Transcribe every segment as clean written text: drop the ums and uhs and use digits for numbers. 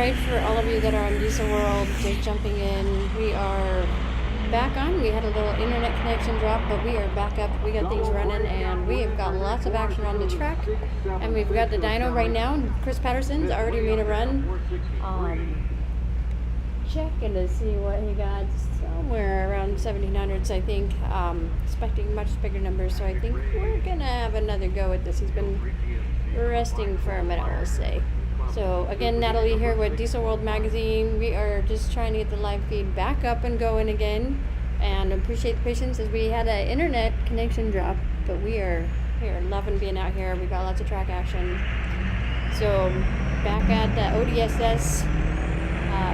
Alright, for all of you that are on Diesel World, just jumping in, we are back on. We had a little internet connection drop, but we are back up. We got things running, and we have got lots of action on the track. And we've got the dyno right now. Chris Patterson's already made a run. Checking to see what he got, somewhere around 1700s, I think. Expecting much bigger numbers, so I think we're gonna have another go at this. He's been resting for a minute, we'll say. So again, Natalie here with Diesel World Magazine. We are just trying to get the live feed back up and going again, and appreciate the patience as we had an internet connection drop, but we are loving being out here. We got lots of track action. So back at the ODSS,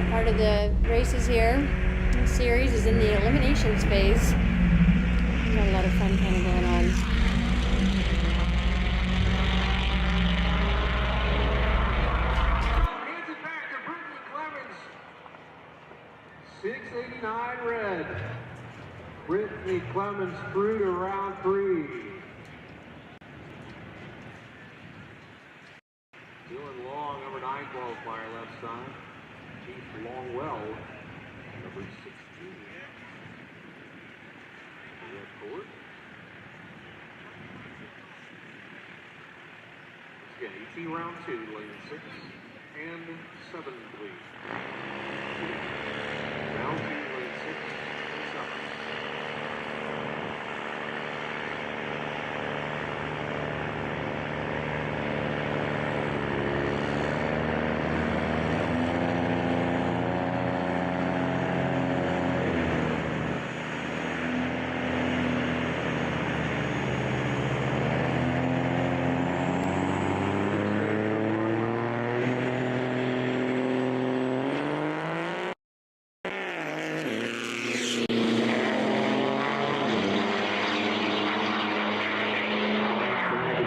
part of the races here. This series is in the eliminations phase. Got a lot of fun kind of going on. 689 red. Brittany Clemens through to round 3. Dylan Long, number 9 qualifier left side. Keith Longwell, number 16. Red court. Again, ET round 2, lane 6 and 7, please. Round 2, lane 6 and 7.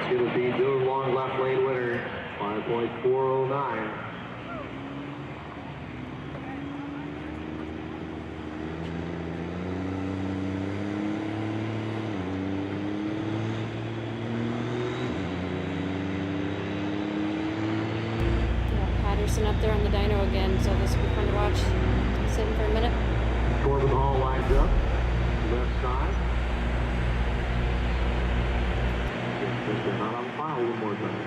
Going to be Dylan Long, left lane winner, 5.409. Patterson up there on the dyno again, so this will be fun to watch. Sitting for a minute. Corbin Hall lines up, left side. They're not on file one more time.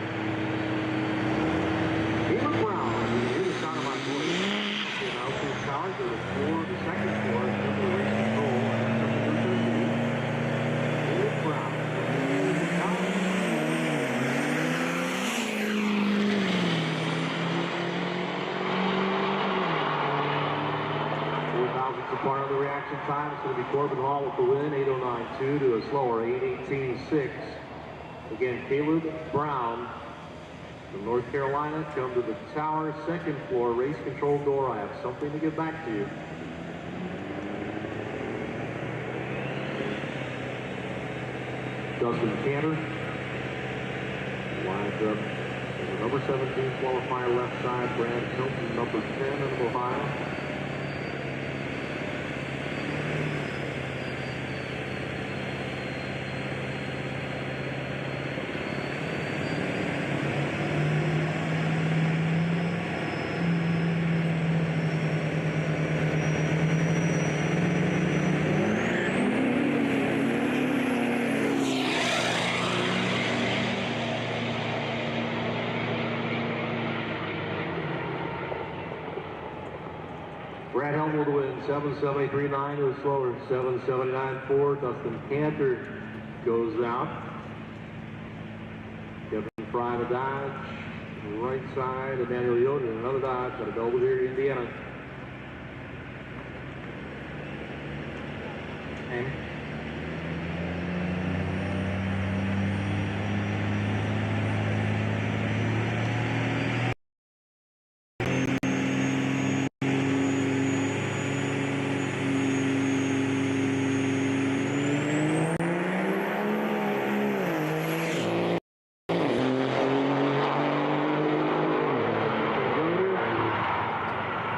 Caleb Brown, here's the start of my voice. The announcers charge to the floor, the second floor, number the race control, and number 13. Caleb Brown. 4,000th apart on the reaction time. It's going to be Corbin Hall with the win, 8:09.2 to a slower 8:18.6. Again, Caleb Brown from North Carolina, come to the tower, second floor, race control door. I have something to get back to you. Dustin Cantor lines up as the number 17 qualifier left side. Brad Hilton, number 10 of Ohio. Brad Helm will win, 7.7839 to a slower 7.79.4. Dustin Cantor goes out. Kevin Fry to Dodge, right side, and Daniel Yoder, another Dodge, got a double here in Indiana. And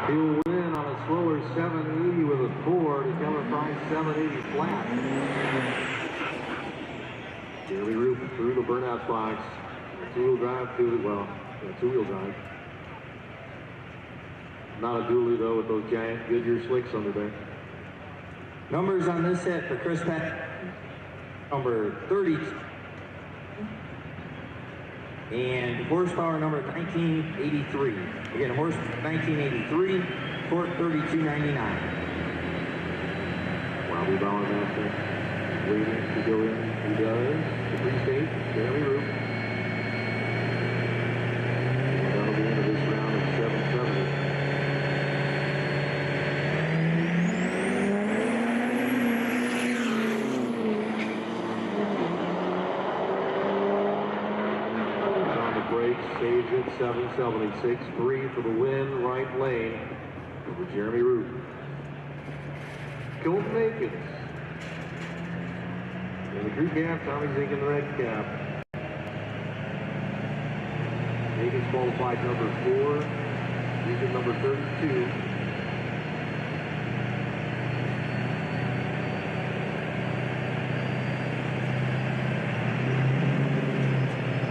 he'll win on a slower 780 with a 4 to Kevin Fry 780 flat. Jeremy Roop through the burnout box. Two-wheel drive, two-wheel drive. Not a dually though with those giant Goodyear slicks under there. Numbers on this set for Chris Pat, number 30. And horsepower number 1983. Again, horse 1983, torque 3299. Robbie Bauermaster waiting to go in. He does. The pre-state, Jeremy Roop. And that'll be into this round of 770. On the brakes, saves it, 776. 3 for the win, right lane for Jeremy Roop. Colton Akins. In the crew cap, Tommy Zink in the red cap. Akins qualified number 4. Region number 32.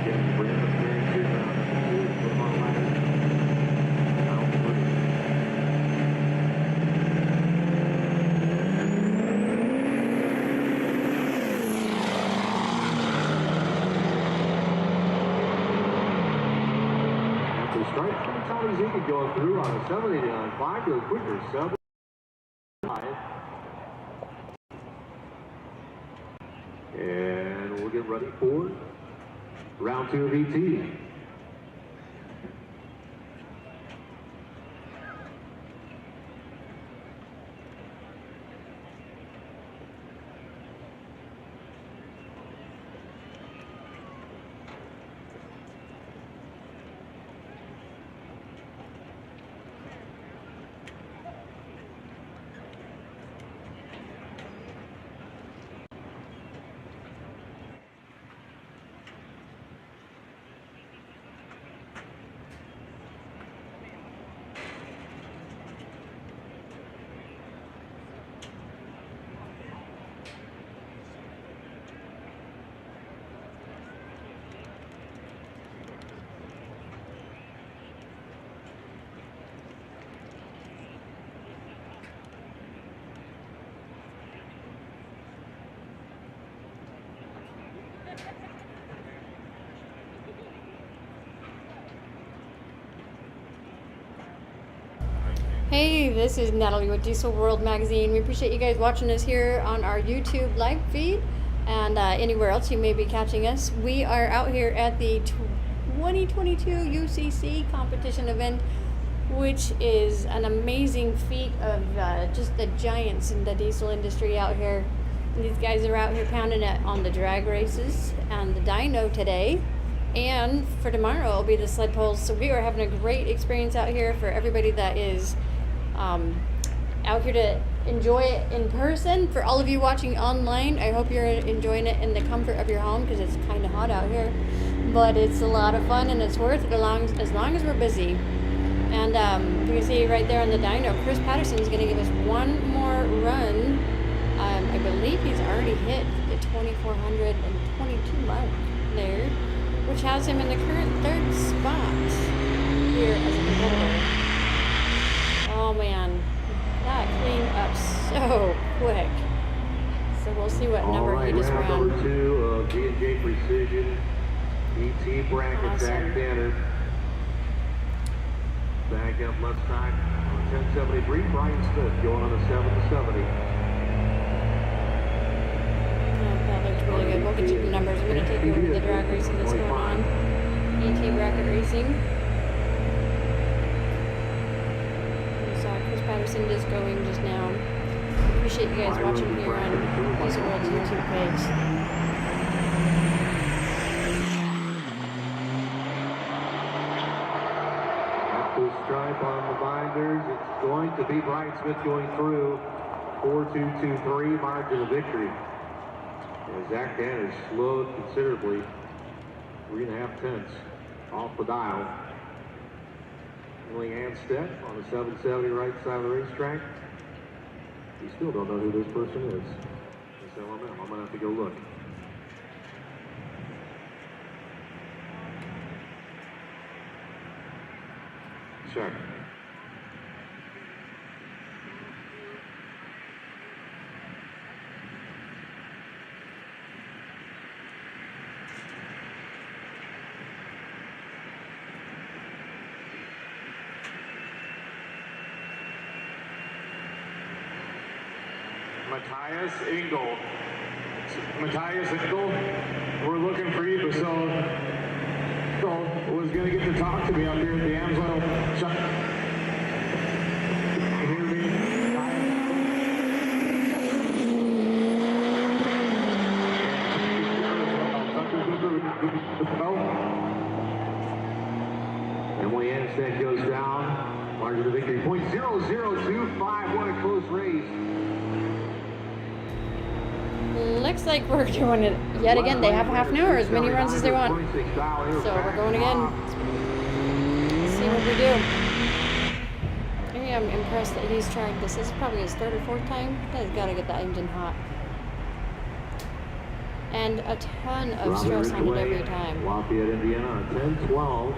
Again, Brandon Ferris here now. Put him on ladder. Now, strike from Tommy Zeke going through on a 789, 5 to a quicker 7. And we'll get ready for round 2 of ET. Hey, this is Natalie with Diesel World Magazine. We appreciate you guys watching us here on our YouTube live feed and anywhere else you may be catching us. We are out here at the 2022 UCC competition event, which is an amazing feat of just the giants in the diesel industry out here. And these guys are out here pounding it on the drag races and the dyno today. And for tomorrow, it'll be the sled pulls. So we are having a great experience out here for everybody that is out here to enjoy it in person. For all of you watching online, I hope you're enjoying it in the comfort of your home because it's kind of hot out here. But it's a lot of fun and it's worth it as long as we're busy. And you can see right there on the dyno, Chris Patterson is going to give us one more run. I believe he's already hit the 2,422 mark there, which has him in the current 3rd spot here as a competitor. Oh man, that cleaned up so quick. So we'll see what number he just ran. Number 2 of G&J Precision ET bracket. Awesome. Zach Danner. Back up left side on 1073. Brian Smith going on a 770. That looks really good. We'll get you the numbers. I'm going to take you over to the drag racing that's going on. ET bracket racing. We saw Chris Patterson just going just now. Appreciate you guys watching here on Diesel World's YouTube page. Stripe on the binders. It's going to be Brian Smith going through 4.223 margin of victory. And Zach Danner slowed considerably, 3.5 tenths off the dial. Emily Anstead on the 770 right side of the racetrack. We still don't know who this person is. It's LMM. I'm gonna have to go look. Check. Matthias Engel. Matthias Engel, we're looking for you. So was going to get to talk to me up here at the Amsoil shop. Hear me? Emily Anstead goes down. Margin of victory, 0.0025. What a close race. Looks like we're doing it yet again. They have half an hour, as many runs as they want. So we're going again. Let's see what we do. I'm impressed that he's tried this. This is probably his third or fourth time. He's got to get that engine hot. And a ton of stress on it every time. Lafayette, Indiana on 10-12.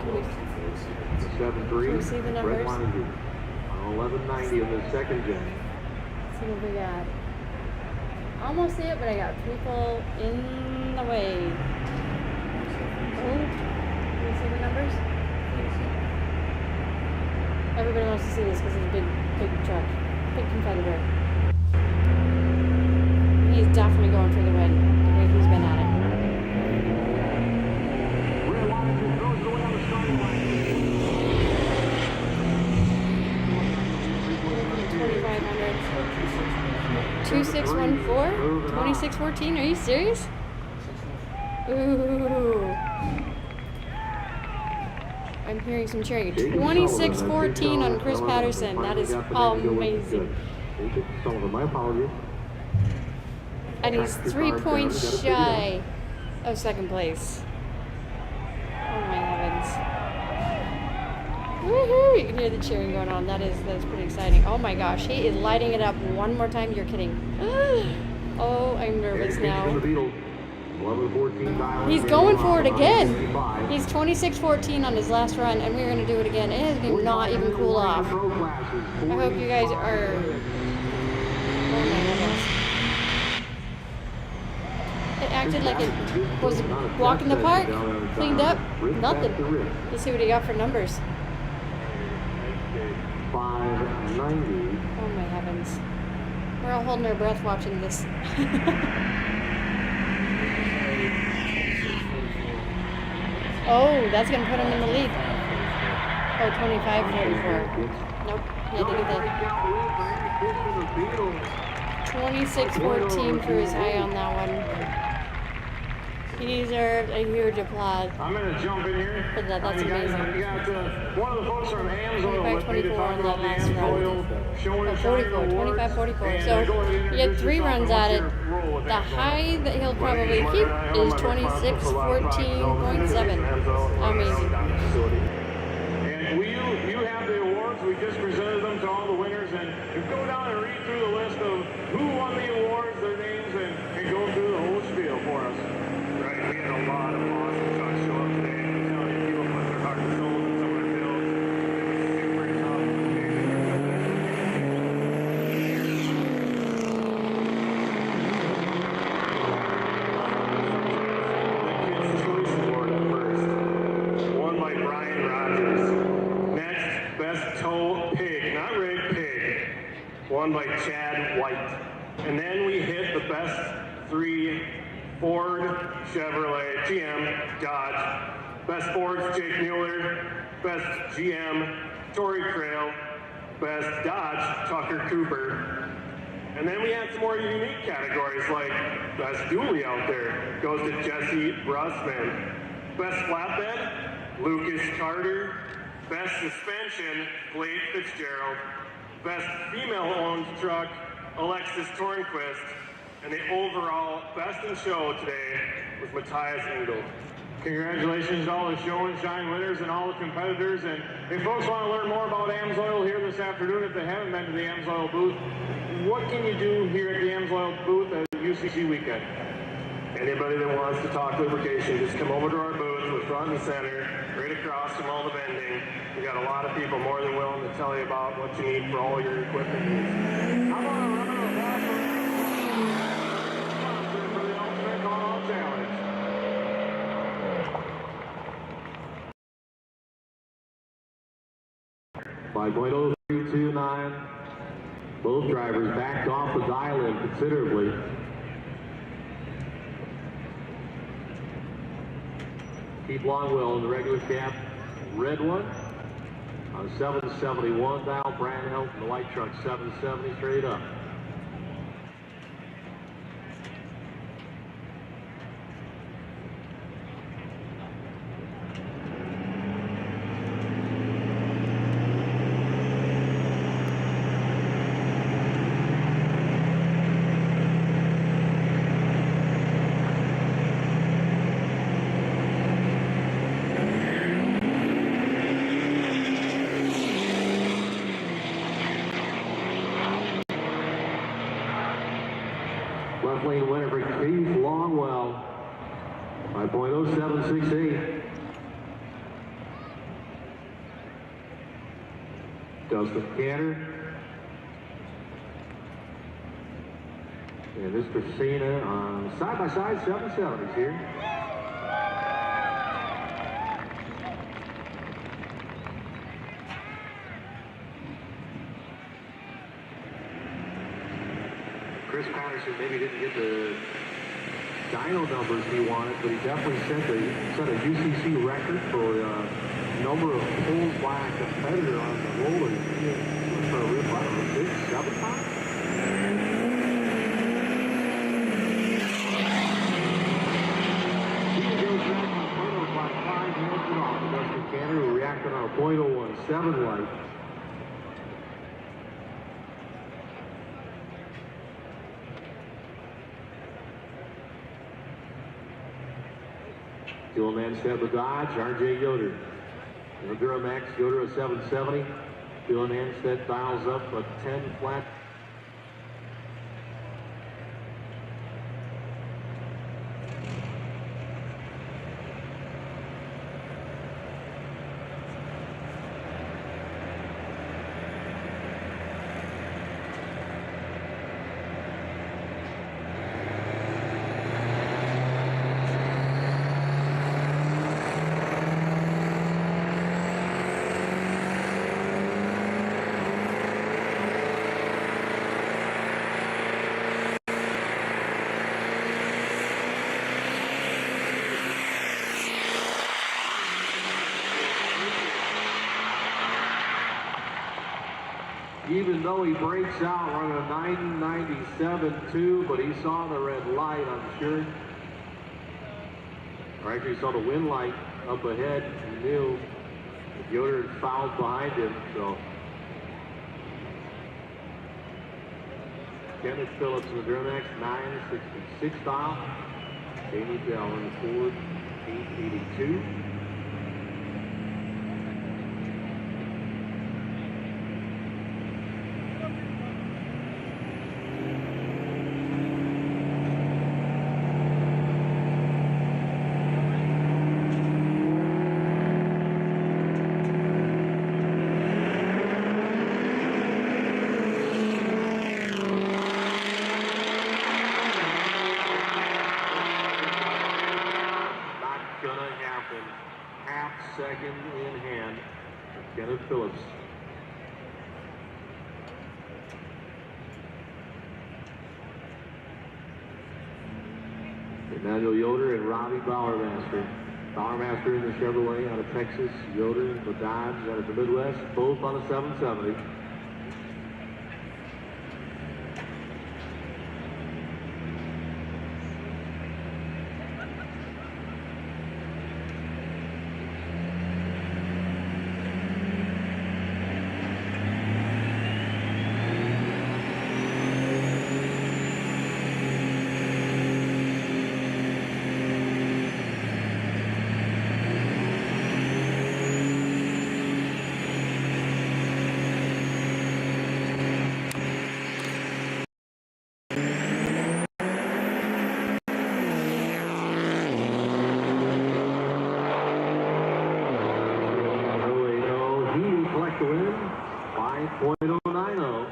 7-3. Can we see the numbers? On 1190 in the second gen. Let's see what we got. Almost see it, but I got people in the way. Oh, can you see the numbers? Everybody wants to see this because it's a big truck, big competitor. He's definitely going for the win, the way he's been at it. 2,500. 2614? 2614? Are you serious? Ooh. I'm hearing some cheering. 2614 on Chris Patterson. That is amazing. My apologies. And he's 3 points shy of second place. Oh my heavens. Woohoo! You can hear the cheering going on. That's pretty exciting. Oh my gosh, he is lighting it up one more time. You're kidding. Oh, I'm nervous now. He's going for it again. He's 26-14 on his last run, and we're going to do it again. It has not even cooled off. I hope you guys are... Oh my goodness. It acted like it was a walk in the park. Cleaned up. Nothing. Let's see what he got for numbers. 590. Oh my heavens. We're all holding our breath watching this. Oh, that's going to put him in the lead. Oh, 25-44. Nope. He had to get that. 26-14 for his high on that one. He deserved a huge applause. I'm going to jump in here. For that. That's amazing. I got one of the folks from Amsoil with me to 25-24 talk on about that the last Amsoil run. Show Oh, and Shine 44, Awards. 25-44. So you had 3 runs at it. The high that he'll probably keep is 26-14.7. Amazing. And you have the awards. We just presented them to all the winners. And you go down and read through the list of who won the awards, their names, and go through the whole spiel for us. Right, we had a lot of awesome trucks show up today. I'm telling you, people put their heart and soul in some of their builds. It was super tough. Won by Brian Rogers. Next, best tow pig, not rig pig. Won by Chad White. And then we hit the best 3 Ford, Chevrolet, GM, Dodge. Best Fords, Jake Mueller. Best GM, Tory Crail. Best Dodge, Tucker Cooper. And then we had some more unique categories like Best Dually out there. Goes to Jesse Brusman. Best Flatbed, Lucas Carter. Best Suspension, Blake Fitzgerald. Best Female-Owned Truck, Alexis Tornquist. And the overall best in show today was Matthias Engel. Congratulations to all the show and shine winners and all the competitors. And if folks want to learn more about Amsoil here this afternoon, if they haven't been to the Amsoil booth, what can you do here at the Amsoil booth at UCC weekend? Anybody that wants to talk lubrication, just come over to our booth. We're front and center, right across from all the vending. We got a lot of people more than willing to tell you about what you need for all your equipment needs. How about a round of applause for the Ultimate Callout Challenge? $5.0329. Both drivers backed off the dial-in considerably. Keith Longwell in the regular cab, red one. On 771 dial, Brad Helt in the white truck, 770 straight up. Left lane winner for Keith Longwell, 5.0768. Dustin Cantor and Mr. Cena on side-by-side 770s here. Chris Patterson maybe didn't get the dyno numbers he wanted, but he definitely set a UCC record for number of pulls by a competitor on the rollers. He went for a rip out of a big 7 times. He goes back on .05 by 5 minutes and off. Dustin Cantor, who reacted on a .017 light. Dylan Anstead with Dodge, RJ Yoder. In the Duramax, Yoder a 770. Dylan Anstead dials up a 10 flat. Even though he breaks out running a 997.2, but he saw the red light, I'm sure. Or actually he saw the wind light up ahead and knew that Yoder had fouled behind him, so. Kenneth Phillips in the Duramax 966 style. Danny Bell in the Ford 882. Second in hand, Kenneth Phillips. Emmanuel Yoder and Robbie Bowermaster. Bowermaster in the Chevrolet out of Texas, Yoder in the Dodge out of the Midwest, both on a 770. To win 5.090.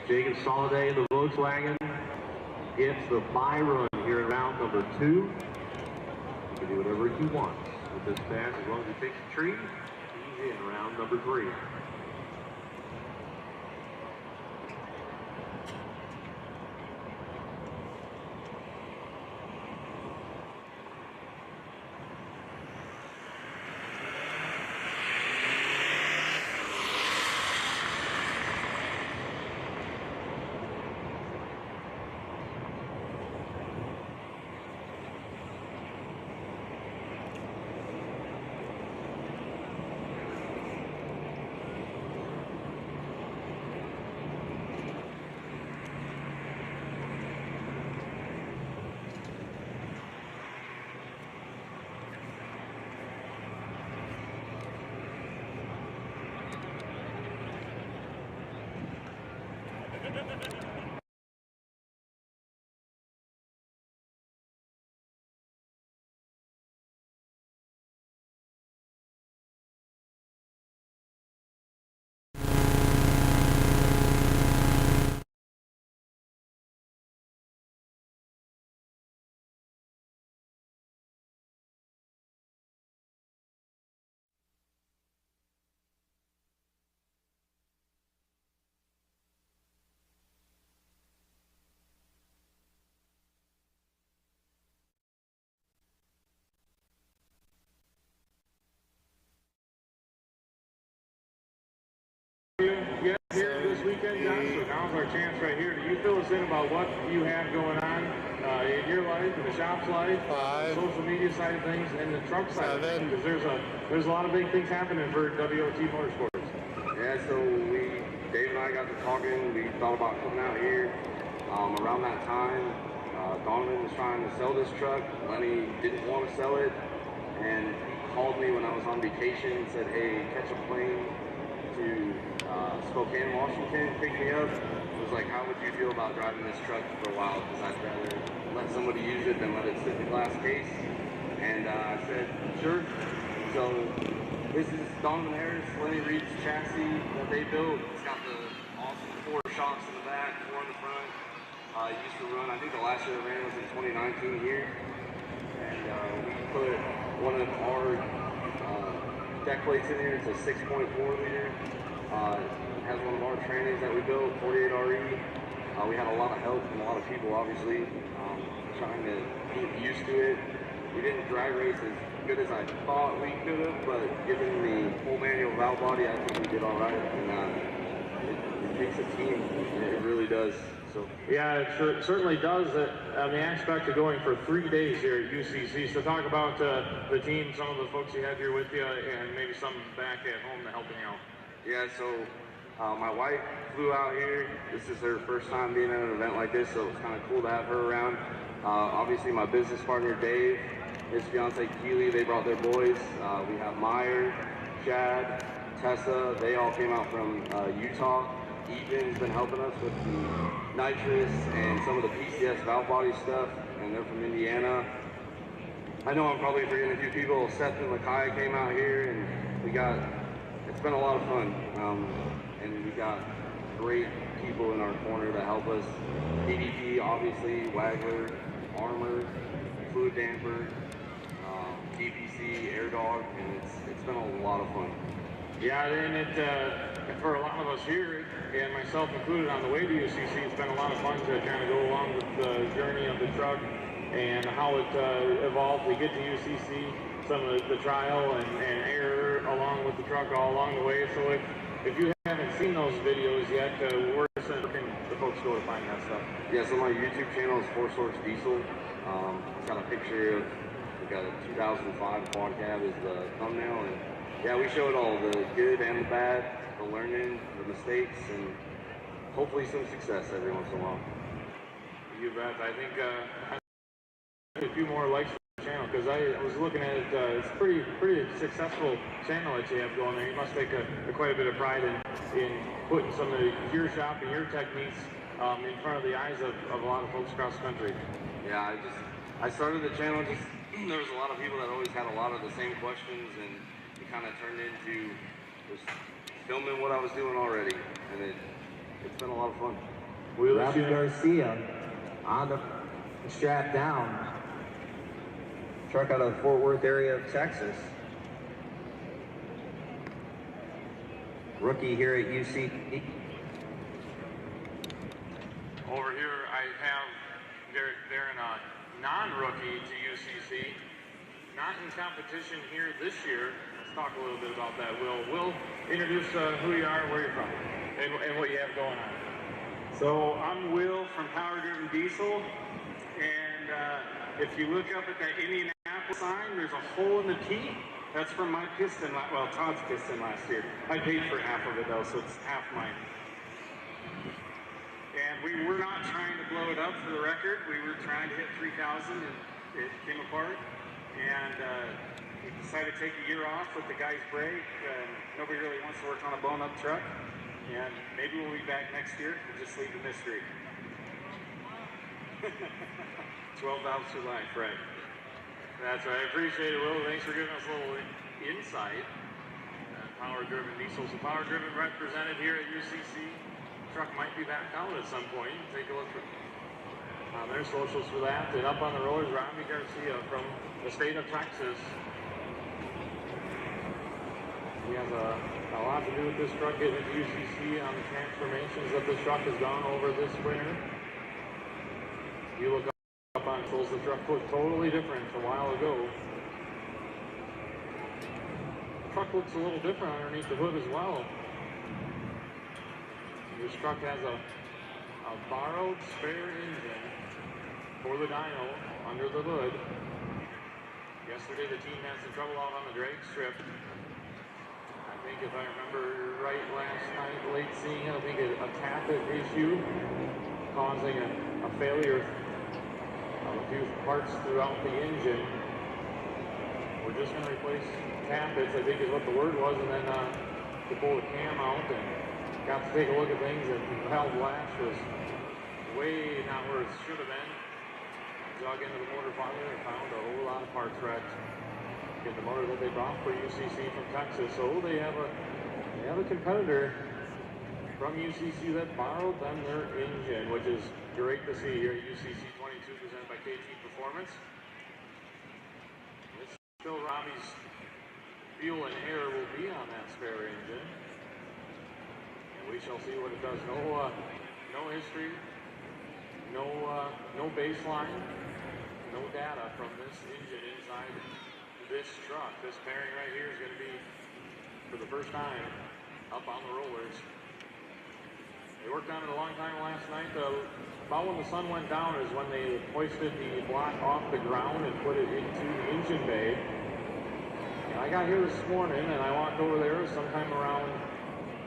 Jacob Soliday in the Volkswagen gets the bye run here in round number 2. He can do whatever he wants with this pass as long as he takes the tree. He's in round number 3. you yet here this weekend, John, so now's our chance right here. Do you fill us in about what you have going on in your life, in the shop's life, the social media side of things, and the truck side of things? Because there's a lot of big things happening for WOT Motorsports. Yeah, so Dave and I got to talking. We thought about coming out here. Around that time, Donovan was trying to sell this truck. Lenny didn't want to sell it, and he called me when I was on vacation and said, hey, catch a plane to Spokane, Washington, pick me up. It was like, how would you feel about driving this truck for a while? Because I'd rather let somebody use it than let it sit in the glass case. And I said, sure. So this is Donovan Harris, Lenny Reed's chassis that they built. It's got the awesome 4 shocks in the back, 4 in the front. It used to run, I think the last year it ran was in 2019 here. And we put one of our deck plates in here. It's a 6.4 liter. It has one of our trannies that we built, 48RE. We had a lot of help from a lot of people, obviously, trying to get used to it. We didn't drag race as good as I thought we could have, but given the full manual valve body, I think we did all right. And it takes a team. It really does. So yeah, it certainly does. On the aspect of going for 3 days here at UCC. So talk about the team, some of the folks you have here with you, and maybe some back at home to helping out. Yeah, so my wife flew out here. This is her first time being at an event like this, so it's kind of cool to have her around. Obviously, my business partner Dave, his fiance Keely, they brought their boys. We have Meyer, Chad, Tessa. They all came out from Utah. Ethan's been helping us with the nitrous and some of the PCS valve body stuff, and they're from Indiana. I know I'm probably forgetting a few people. Seth and Lakai came out here, and it's been a lot of fun. And we got great people in our corner to help us. DDP, obviously, Wagler, Armor, Fluid Damper, DPC, Air Dog, and it's been a lot of fun. Yeah, and for a lot of us here, and myself included on the way to UCC, it's been a lot of fun to kind of go along with the journey of the truck and how it evolved to get to UCC, some of the trial and error along with the truck all along the way. So if you haven't seen those videos yet, where can the folks go to find that stuff? Yeah, so my YouTube channel is 4 Source Diesel. It's got a picture of like a 2005 quad cab is the thumbnail, and yeah, we showed all the good and the bad, the learning, the mistakes, and hopefully some success every once in a while. You bet. I think a few more likes for the channel, because I was looking at it. It's pretty successful channel that you have going there. You must take quite a bit of pride in putting some of your shop and your techniques in front of the eyes of a lot of folks across the country. Yeah, I started the channel just there was a lot of people that always had a lot of the same questions, and it kind of turned into just filming what I was doing already, and it's been a lot of fun. Robbie Garcia on the strap down. Truck out of the Fort Worth area of Texas. Rookie here at UC. Over here, I have they're in a non-rookie to UCC, not in competition here this year. Let's talk a little bit about that. Will introduce who you are, where you're from, and what you have going on. So I'm Will from Power Driven Diesel, and if you look up at that Indianapolis sign, there's a hole in the T. That's from my piston, well, Todd's piston last year. I paid for half of it though, so it's half mine. And we were not trying to blow it up, for the record. We were trying to hit 3,000, and it came apart. And we decided to take a year off, let the guys break. Nobody really wants to work on a blown-up truck. And maybe we'll be back next year. We'll just leave the mystery. 12 valves to life, right? That's right. I appreciate it, Will. Thanks for giving us a little insight. Power-driven diesel. So power-driven represented here at UCC. Truck might be back out at some point. Take a look on their socials for that. And up on the rollers, Robbie Garcia from the state of Texas. He has a lot to do with this truck getting into UCC on the transformations that this truck has gone over this winter. You look up on tools, the truck looked totally different a while ago. The truck looks a little different underneath the hood as well. This truck has a borrowed spare engine for the dyno under the hood. Yesterday the team had some trouble out on the drag strip. I think if I remember right last night, late seeing, I think a tappet issue causing a failure of a few parts throughout the engine. We're just going to replace tappets, I think is what the word was, and then to pull the cam out and got to take a look at things, and the valve latch was way not where it should have been. Dug into the motor farther and found a whole lot of parts wrecked. Get the motor that they brought for UCC from Texas. So they have a competitor from UCC that borrowed them their engine, which is great to see here at UCC 22 presented by KT Performance. This is still Robbie's fuel and air will be on that spare engine. And we shall see what it does. No history, no baseline, no data from this engine inside this truck. This pairing right here is going to be, for the first time, up on the rollers. They worked on it a long time last night. About when the sun went down is when they hoisted the block off the ground and put it into the engine bay. And I got here this morning and I walked over there sometime around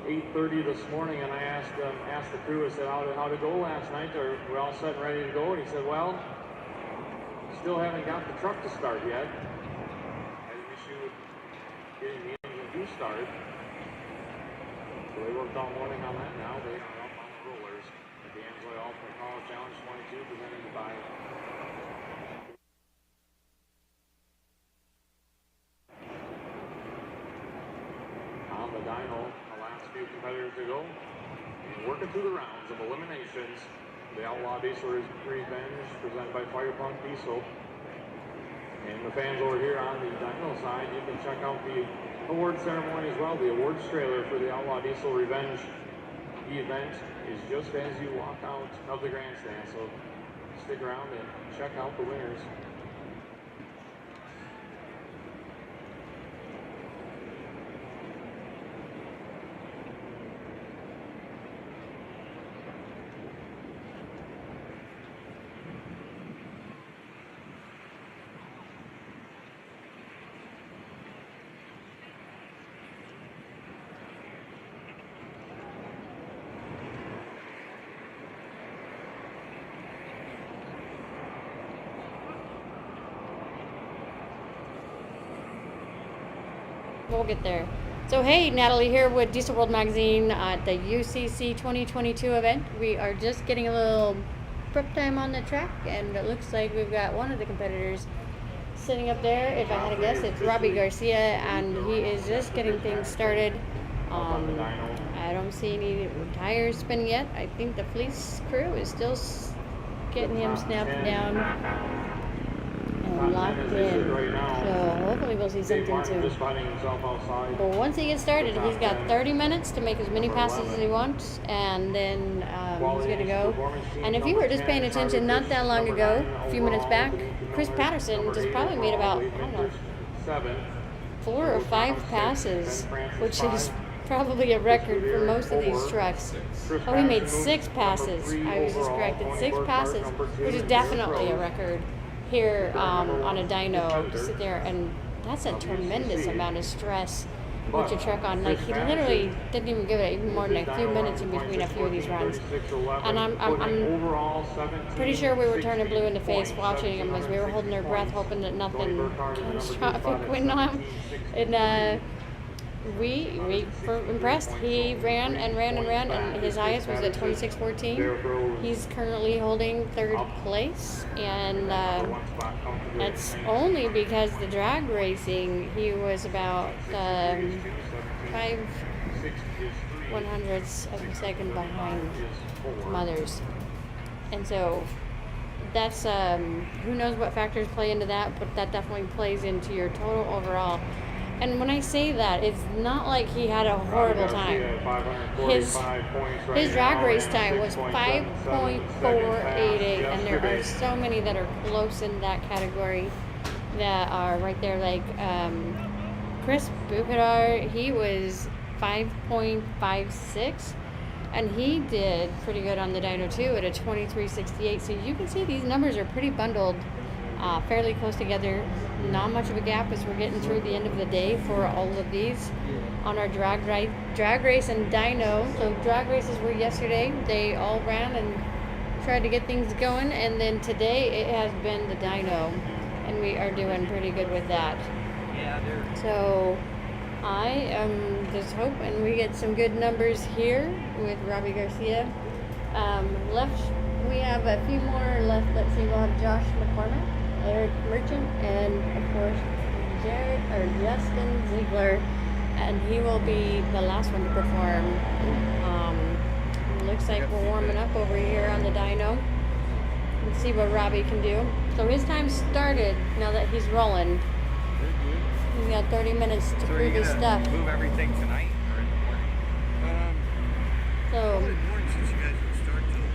8:30 this morning, and I asked the crew, I said, how'd it go last night? We're all set and ready to go. And he said, well, still haven't got the truck to start yet. Had an issue with getting the engine to start. So they worked all morning on that. Now they are up on the rollers at the Amsoil Ultimate College Challenge 22 presented by on the dyno. The last few competitors to go. And working through the rounds of eliminations. The Outlaw Diesel Revenge presented by Firepunk Diesel. And the fans over here on the dyno side, you can check out the award ceremony as well. The awards trailer for the Outlaw Diesel Revenge event is just as you walk out of the grandstand. So stick around and check out the winners. We'll get there. So hey, Natalie here with Diesel World Magazine at the UCC 2022 event. We are just getting a little prep time on the track, and it looks like we've got one of the competitors sitting up there. If I had to guess, it's Robbie Garcia, and he is just getting things started. I don't see any tires spinning yet. I think the Fleece crew is still getting him snapped down and locked in. So hopefully we'll see something soon. But once he gets started, he's got 30 minutes to make as many passes as he wants, and then he's going to go. And if you were just paying attention not that long ago, a few minutes back, Chris Patterson just probably made about, I don't know, 4 or 5 passes, which is probably a record for most of these trucks. Oh, he made 6 passes. I was just corrected. 6 passes, which is definitely a record here on a dyno to sit there, and that's a tremendous amount of stress with your truck on. Like, he literally didn't even give it even more than a few minutes in between a few of these runs. And I'm pretty sure we were turning blue in the face watching him as we were holding our breath, hoping that nothing catastrophic went on. And we were impressed. He ran and ran and ran, and his highest was at 26:14. He's currently holding 3rd place, and that's only because the drag racing, he was about 5/100ths of a second behind some others. And so that's, who knows what factors play into that, but that definitely plays into your total overall. And when I say that, it's not like he had a horrible time. His drag race time was 5.488, and there are so many that are close in that category that are right there. Like Chris Bukadar, he was 5.56. And he did pretty good on the dyno too at a 2368. So you can see these numbers are pretty bundled, fairly close together. Not much of a gap as we're getting through the end of the day for all of these on our drag race and dyno. So drag races were yesterday. They all ran and tried to get things going. And then today it has been the dyno. And we are doing pretty good with that. So I am just hoping we get some good numbers here with Robbie Garcia. Left, we have a few more left. Let's see, we'll have Josh McCormick, Eric Merchant, and of course Justin Ziegler, and he will be the last one to perform. Looks like we're warming up over here on the dyno. Let's see what Robbie can do. So his time started now that he's rolling. He's got 30 minutes to prove his stuff. Move everything tonight or in the morning? So Morning since you guys don't start till.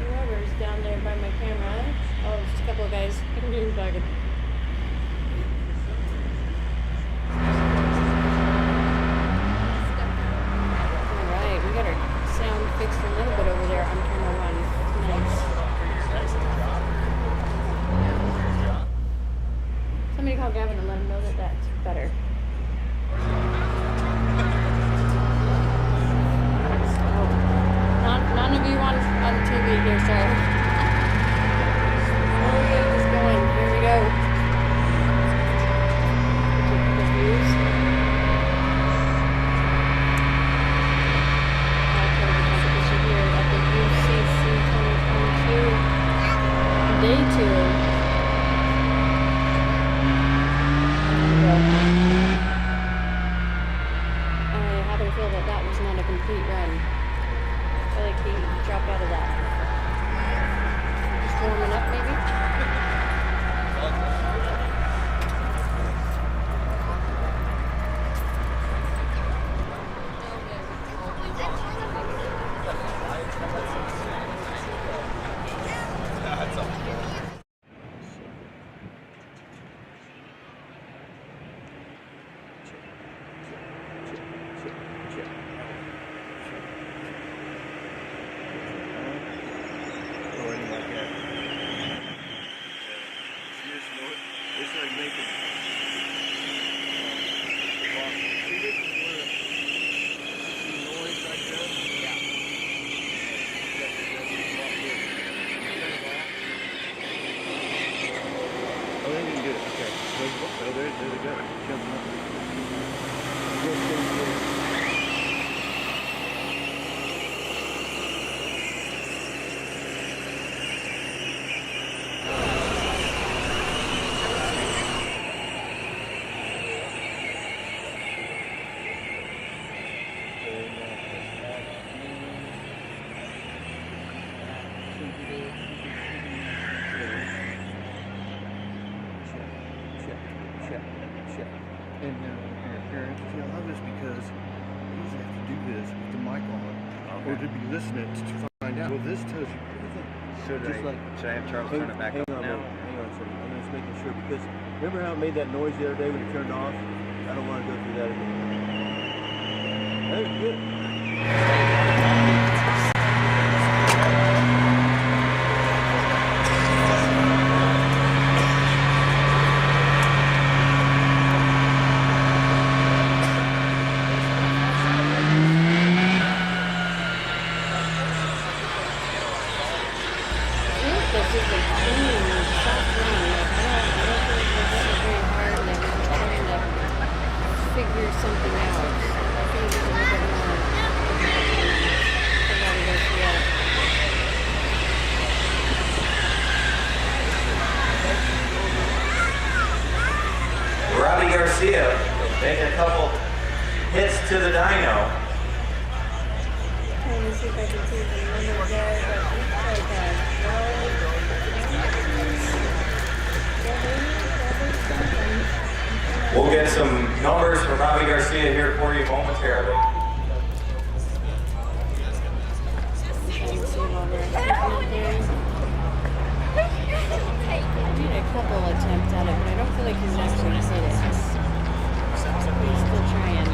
whoever's down there by my camera. Oh, just a couple of guys. He's talking. Alright, we got our sound fixed a little bit over there on camera 1. Nice. Somebody call Gavin and let him know that that's better. None of you on TV here, sorry. Oh, yeah, just going. Here we go. The views. I'll put the competition here at the UCC 2022 Day 2. I happen to feel that was not a complete run. I feel like he dropped out of that. Just warming up, maybe? And your parents, see, I love this because you usually have to do this with the mic on, or to be listening to find out. Well, this tells you everything. Should I have Charles turn it back up now? Hang on a second. I'm just making sure because remember how it made that noise the other day when you turned off? I don't want to go through that again. That was good. Robbie Garcia making a couple hits to the dyno. Trying to see if I can see the numbers there, but it's like We'll get some numbers from Robbie Garcia here for you momentarily. trying to see him over there. He did a couple attempts at it, but I don't feel like he's actually hit it. He's still trying.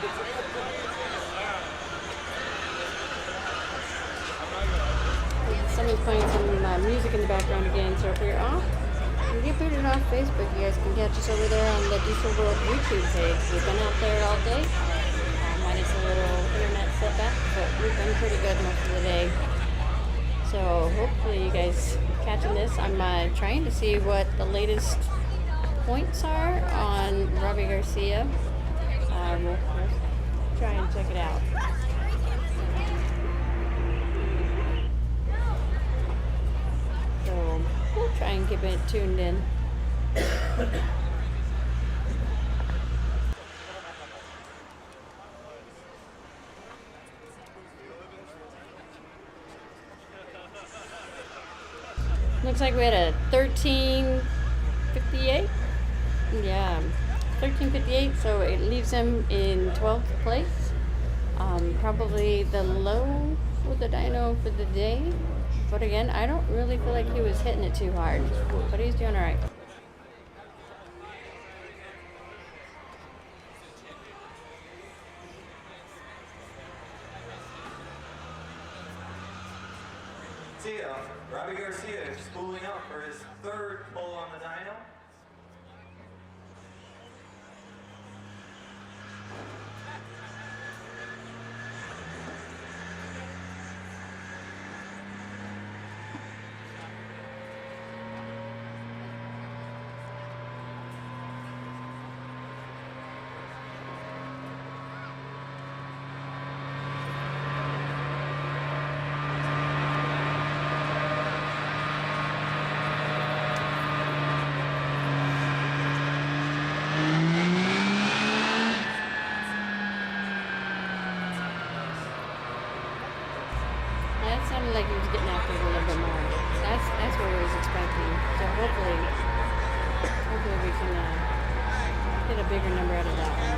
Someone's playing some music in the background again, so if we're off, we get booted off Facebook. You guys can catch us over there on the Diesel World YouTube page. We've been out there all day, minus a little internet setback, but we've been pretty good most of the day. So hopefully you guys catching this. I'm trying to see what the latest points are on Robbie Garcia. We'll try and check it out. So we'll try and keep it tuned in. Looks like we had a 13:58. Yeah, 13:58. So it leaves him in 12th place. Probably the low for the dyno for the day. But again, I don't really feel like he was hitting it too hard. But he's doing all right. Robbie Garcia is spooling up for his third pull on the dyno. Sounded like he was getting after it a little bit more. That's what I was expecting. So hopefully we can get a bigger number out of that one.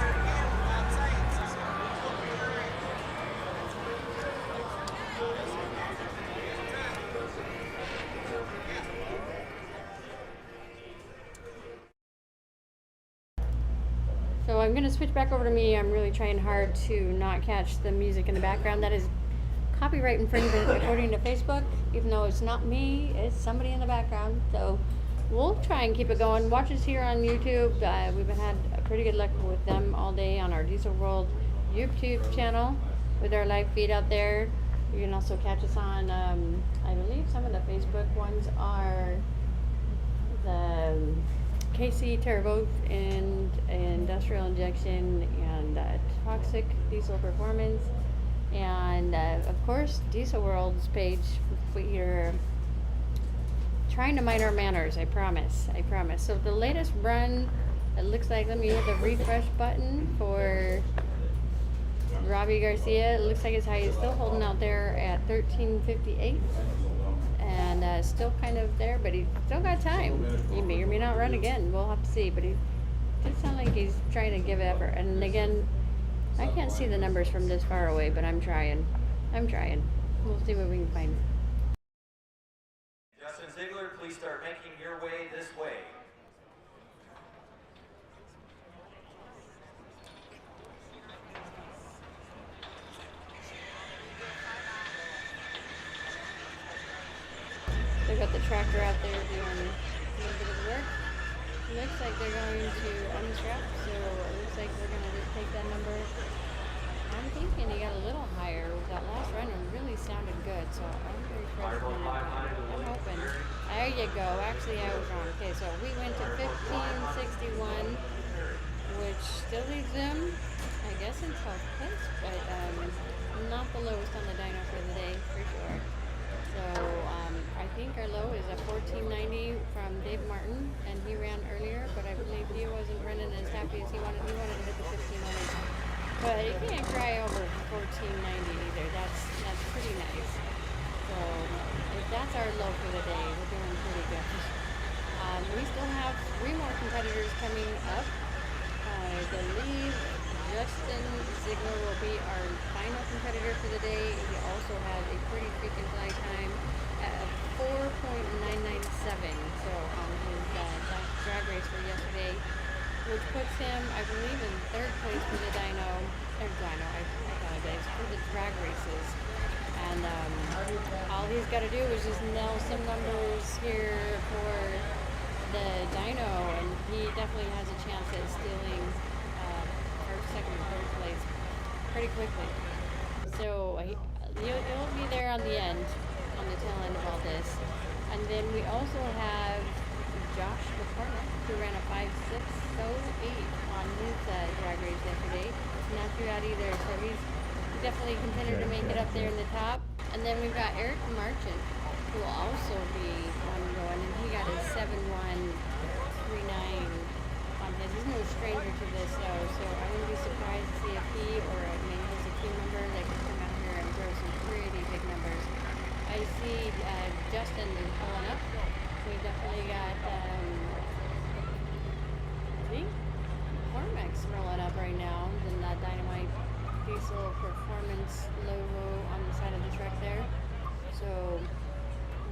So I'm going to switch back over to me. I'm really trying hard to not catch the music in the background. That is copyright infringement according to Facebook, even though it's not me, it's somebody in the background. So we'll try and keep it going. Watch us here on YouTube. We've had a pretty good luck with them all day on our Diesel World YouTube channel with our live feed out there. You can also catch us on, I believe some of the Facebook ones are the KC Turbo and Industrial Injection and Toxic Diesel Performance. And of course, Diesel World's page. We're trying to mind our manners. I promise. So the latest run, it looks like. Let me hit the refresh button for Robbie Garcia. It looks like his high is still holding out there at 13:58, and still kind of there, but he's still got time. He may or may not run again. We'll have to see. But he did sound like he's trying to give effort. And again, I can't see the numbers from this far away, but I'm trying. We'll see what we can find. Justin Ziegler, please start making your way this way. They've got the tractor out there doing a little bit of work. Looks like they're going to unstrap, so it looks like we're going to just take that number. I'm thinking he got a little higher. That last run really sounded good, so I'm very fresh on it. I'm hoping. There you go. Actually, I was wrong. Okay, so we went to 1561, which still leaves them, I guess, in 12th place, but not the lowest on the dyno for the day, for sure. So I think our low is a 1490 from Dave Martin, and he ran earlier, but I believe he wasn't running as happy as he wanted. He wanted to hit the 1500. But you can't cry over 1490 either. That's pretty nice. So if that's our low for the day, we're doing pretty good. We still have 3 more competitors coming up. I believe Justin Ziegler will be our final competitor for the day. He also had a pretty freaking fly time at 4.997. So on his drag race for yesterday, which puts him, I believe, in 3rd place for the dyno. got to do is just nail some numbers here for the dyno, and he definitely has a chance at stealing first, second, and third place pretty quickly. So he'll be there on the end, on the tail end of all this. And then we also have Josh McCormick, who ran a 5.608 on his drag race yesterday. Not too bad either, so he's definitely contender to make it up there in the top. And then we've got Eric Marchant, who will also be going, and he got a 7.139 on his. He's no stranger to this, though, so I wouldn't be surprised to see if he or maybe there's a team member that can come out here and throw some pretty big numbers. I see Justin is pulling up. We definitely got, Cormac's rolling up right now. Then that Dynamite Diesel Performance logo on the side of the truck there. So,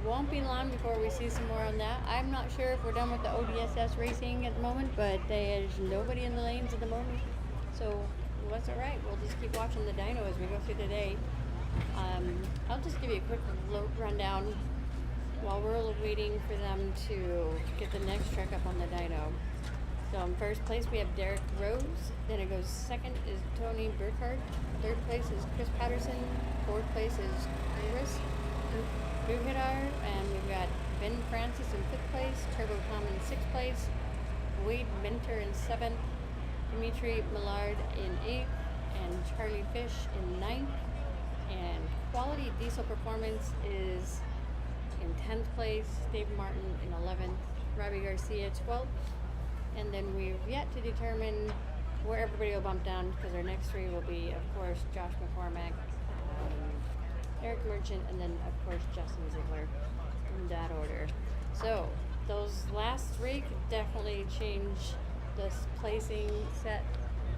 won't be long before we see some more on that. I'm not sure if we're done with the ODSS racing at the moment, but there's nobody in the lanes at the moment. So, that's alright. We'll just keep watching the dyno as we go through the day. I'll just give you a quick rundown while we're waiting for them to get the next truck up on the dyno. So in first place we have Derek Rose, then it goes second is Tony Burkhardt, third place is Chris Patterson, fourth place is Chris Buhidar, and we've got Ben Francis in fifth place, Turbo Tom in sixth place, Wade Minter in seventh, Dimitri Millard in eighth, and Charlie Fish in ninth. And Quality Diesel Performance is in 10th place, Dave Martin in 11th, Robbie Garcia 12th, and then we've yet to determine where everybody will bump down, because our next three will be, of course, Josh McCormack, Eric Merchant, and then, of course, Justin Ziegler, in that order. So, those last three could definitely change this placing set,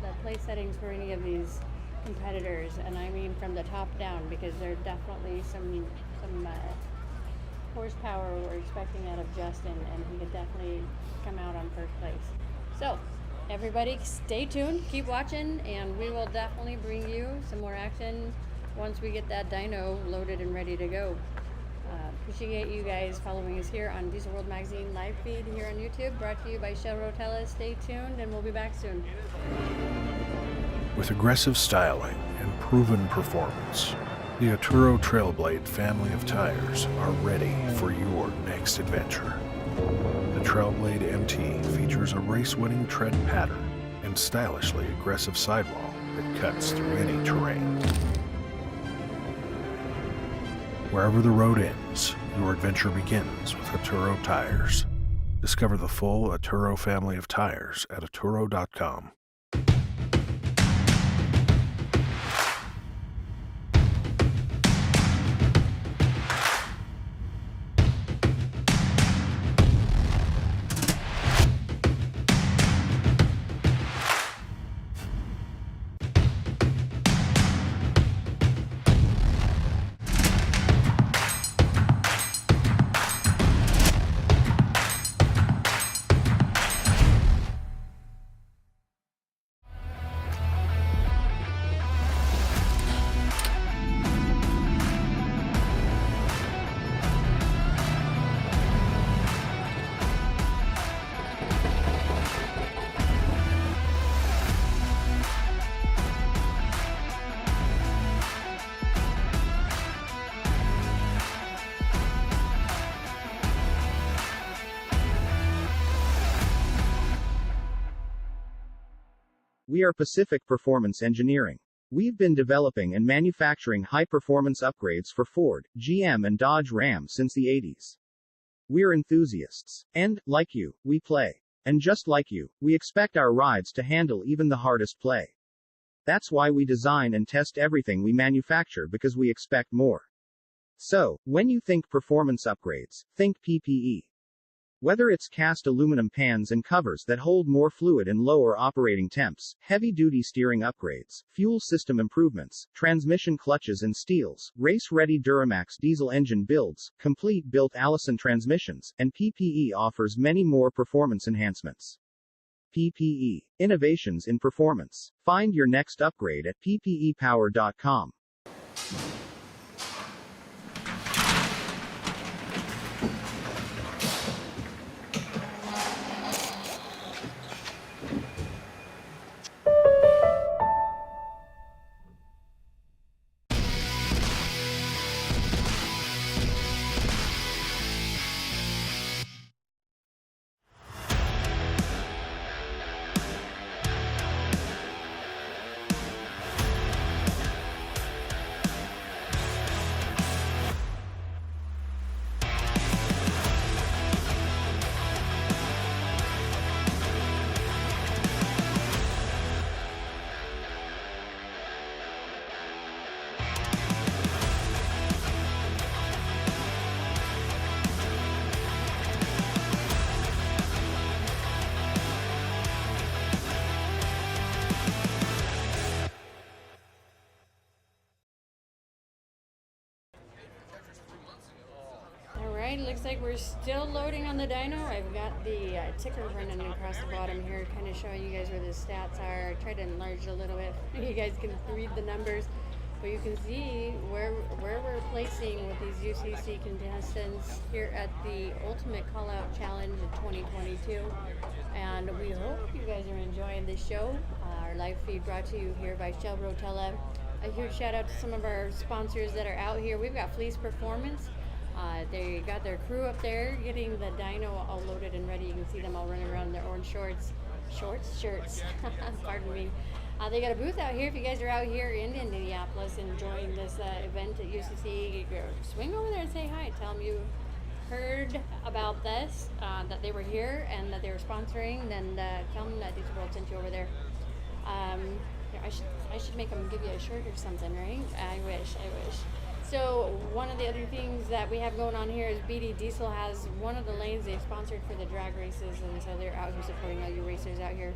the place settings for any of these competitors, and I mean from the top down, because there's definitely some horsepower we're expecting out of Justin, and he could definitely come out on first place. So everybody stay tuned, keep watching, and we will definitely bring you some more action once we get that dyno loaded and ready to go. Appreciate you guys following us here on Diesel World Magazine live feed here on YouTube, brought to you by Shell Rotella. Stay tuned, and we'll be back soon. With aggressive styling and proven performance, the Atturo Trailblade family of tires are ready for your next adventure. The Trailblade MT features a race-winning tread pattern and stylishly aggressive sidewall that cuts through any terrain. Wherever the road ends, your adventure begins with Atturo Tires. Discover the full Atturo family of tires at atturo.com. We are Pacific Performance Engineering. We've been developing and manufacturing high-performance upgrades for Ford, GM and Dodge Ram since the 80s. We're enthusiasts. And, like you, we play. And just like you, we expect our rides to handle even the hardest play. That's why we design and test everything we manufacture, because we expect more. So, when you think performance upgrades, think PPE. Whether it's cast aluminum pans and covers that hold more fluid and lower operating temps, heavy-duty steering upgrades, fuel system improvements, transmission clutches and steels, race-ready Duramax diesel engine builds, complete built Allison transmissions, and PPE offers many more performance enhancements. PPE. Innovations in performance. Find your next upgrade at ppepower.com. right, looks like we're still loading on the dyno. I've got the ticker running across the bottom here, kind of showing you guys where the stats are. I tried to enlarge it a little bit so you guys can read the numbers, but you can see where we're placing with these UCC contestants here at the Ultimate Callout Challenge in 2022. And we hope you guys are enjoying this show. Our live feed brought to you here by Rotella. A huge shout out to some of our sponsors that are out here. We've got Fleece Performance. They got their crew up there getting the dyno all loaded and ready. You can see them all running around in their orange shirts. Pardon me. They got a booth out here. If you guys are out here in Indianapolis enjoying this event at UCC, swing over there and say hi. Tell them you heard about this, that they were here and that they were sponsoring. Then tell them that Diesel World sent you over there. I should make them give you a shirt or something, right? I wish. So one of the other things that we have going on here is BD Diesel has one of the lanes they've sponsored for the drag races, and so they're out here supporting all you racers out here.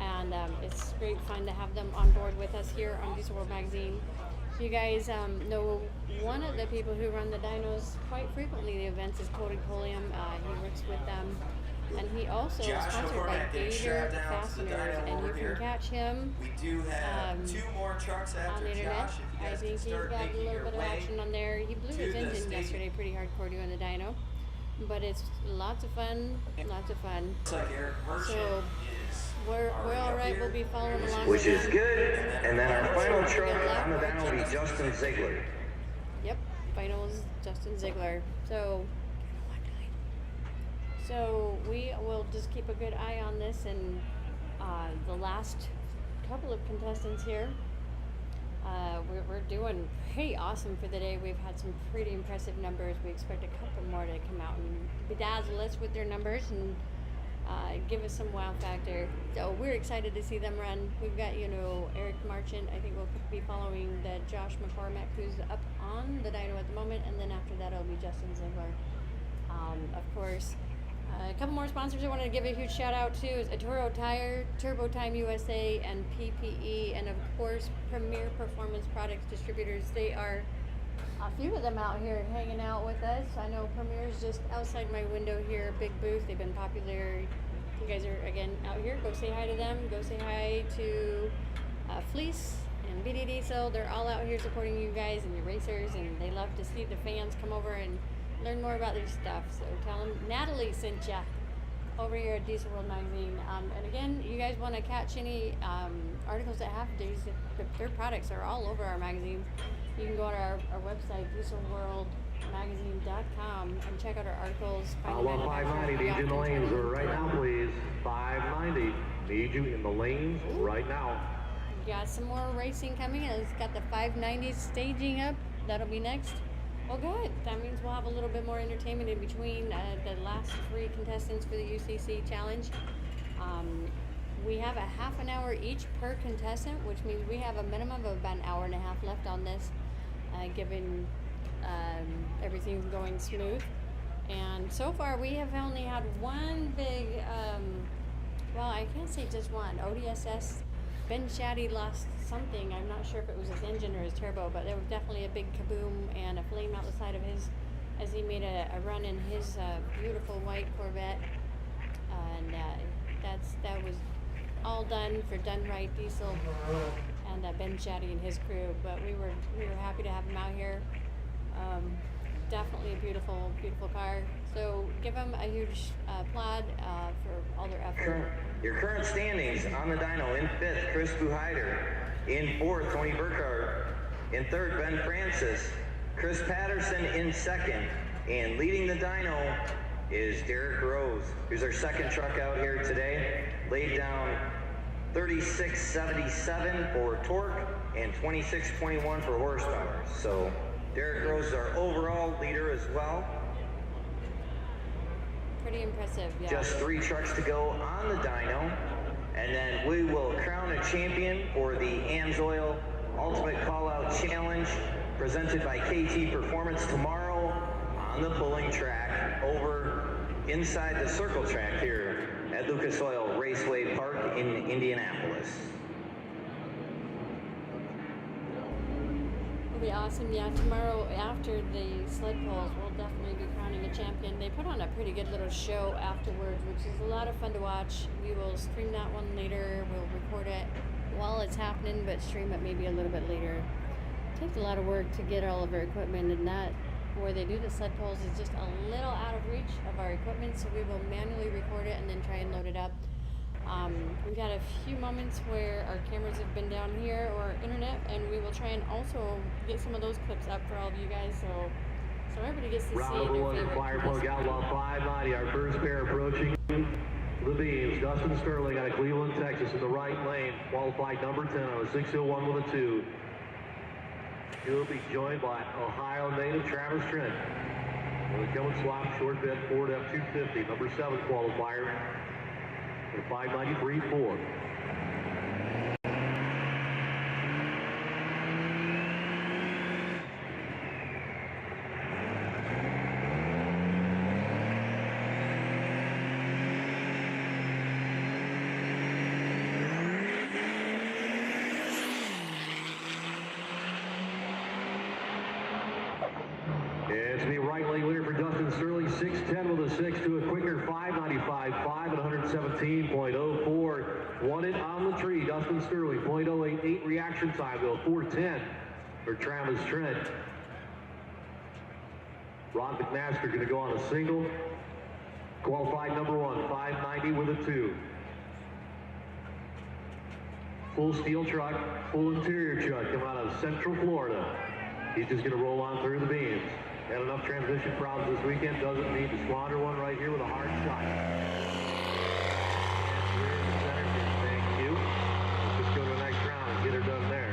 And it's great fun to have them on board with us here on Diesel World Magazine. You guys know one of the people who run the dynos quite frequently the events is Cody Pulliam. He works with them. And he also is sponsored by Gator Fasteners, and you can catch him we do have 2 more trucks after on the internet. Josh, if you I guys think can he's start got a making little your bit of way action on there. He blew to his the engine station. yesterday pretty hardcore doing the dyno. But it's lots of fun, Looks like Eric Merchant So we're all right. We'll be following along. Which with is them. good. And then our final We'll truck get on the left dyno will be Justin Ziegler. Yep, finals Justin Ziegler. So we will just keep a good eye on this, and the last couple of contestants here, we're doing pretty awesome for the day. We've had some pretty impressive numbers. We expect a couple more to come out and bedazzle us with their numbers and give us some wow factor. So we're excited to see them run. We've got, Eric Marchant. I think we'll be following the Josh McCormack, who's up on the dyno at the moment, and then after that it'll be Justin Ziegler. Of course, a couple more sponsors I wanted to give a huge shout out to is Atturo Tire, Turbo Time USA, and PPE, and of course Premier Performance Products Distributors. They are a few of them out here hanging out with us. I know Premier's just outside my window here, big booth. They've been popular. If you guys are again out here, go say hi to them. Go say hi to Fleece and BD Diesel. They're all out here supporting you guys and your racers, and they love to see the fans come over and learn more about their stuff. So tell them Natalie sent ya over here at Diesel World Magazine. And again, you guys want to catch any articles that have these, their products are all over our magazine. You can go to our website, dieselworldmagazine.com, and check out our articles. Find Well, 590, need you in the lanes right now, please. 590, need you in the lanes right now. We got some more racing coming. It's got the 590s staging up. That'll be next. Well, good. That means we'll have a little bit more entertainment in between the last 3 contestants for the UCC challenge. We have a half an hour each per contestant, which means we have a minimum of about an hour and a half left on this, given everything's going smooth. And so far we have only had one big, well, I can't say just one. ODSS, Ben Shaddy lost something. I'm not sure if it was his engine or his turbo, but there was definitely a big kaboom and a flame out the side of his as he made a run in his beautiful white Corvette. And that was all done for Done Right Diesel and Ben Shaddy and his crew. But we were happy to have him out here. Definitely a beautiful car. So give them a huge applaud for all their effort. Your current standings on the dyno: in 5th, Chris Buheider; in 4th, Tony Burkhardt; in 3rd, Ben Francis; Chris Patterson in 2nd, and leading the dyno is Derek Rose, who's our 2nd truck out here today. Laid down 3677 for torque and 2621 for horsepower. So Derek Rose is our overall leader as well. Pretty impressive, yeah. Just 3 trucks to go on the dyno, and then we will crown a champion for the AMSOIL Ultimate Callout Challenge, presented by KT Performance tomorrow on the pulling track over inside the circle track here at Lucas Oil Raceway Park in Indianapolis. Well, be awesome. Yeah, tomorrow after the sled pulls, we'll definitely be crowning a champion. They put on a pretty good little show afterwards, which is a lot of fun to watch. We will stream that one later. We'll record it while it's happening, but stream it maybe a little bit later. It takes a lot of work to get all of our equipment, and that where they do the sled pulls is just a little out of reach of our equipment, so we will manually record it and then try and load it up. We've had a few moments where our cameras have been down here or internet, and we will try and also get some of those clips up for all of you guys, so everybody gets to Round see number their one, favorite Fire Plug classic. Outlaw 590, our first pair approaching the beams. Dustin Sterling out of Cleveland, Texas in the right lane, qualified number 10 on a 601 with a 2. He'll be joined by Ohio native Travis Trent. With a coming swap, short bed Ford F-250, number 7 qualifier, with 593.4. It's the right lane leader for Dustin Sterling, 6'10 with a 6 to a quicker 595.5 and 117.04. Won it on the tree. Dustin Sterling, 0.088 reaction time, though 4:10 for Travis Trent. Ron McMaster going to go on a single. Qualified number 1, 590 with a 2. Full steel truck, full interior truck coming out of Central Florida. He's just going to roll on through the beams. Had enough transition problems this weekend, doesn't need to squander one right here with a hard shot. Thank you. Let's just go to the next round and get her done there.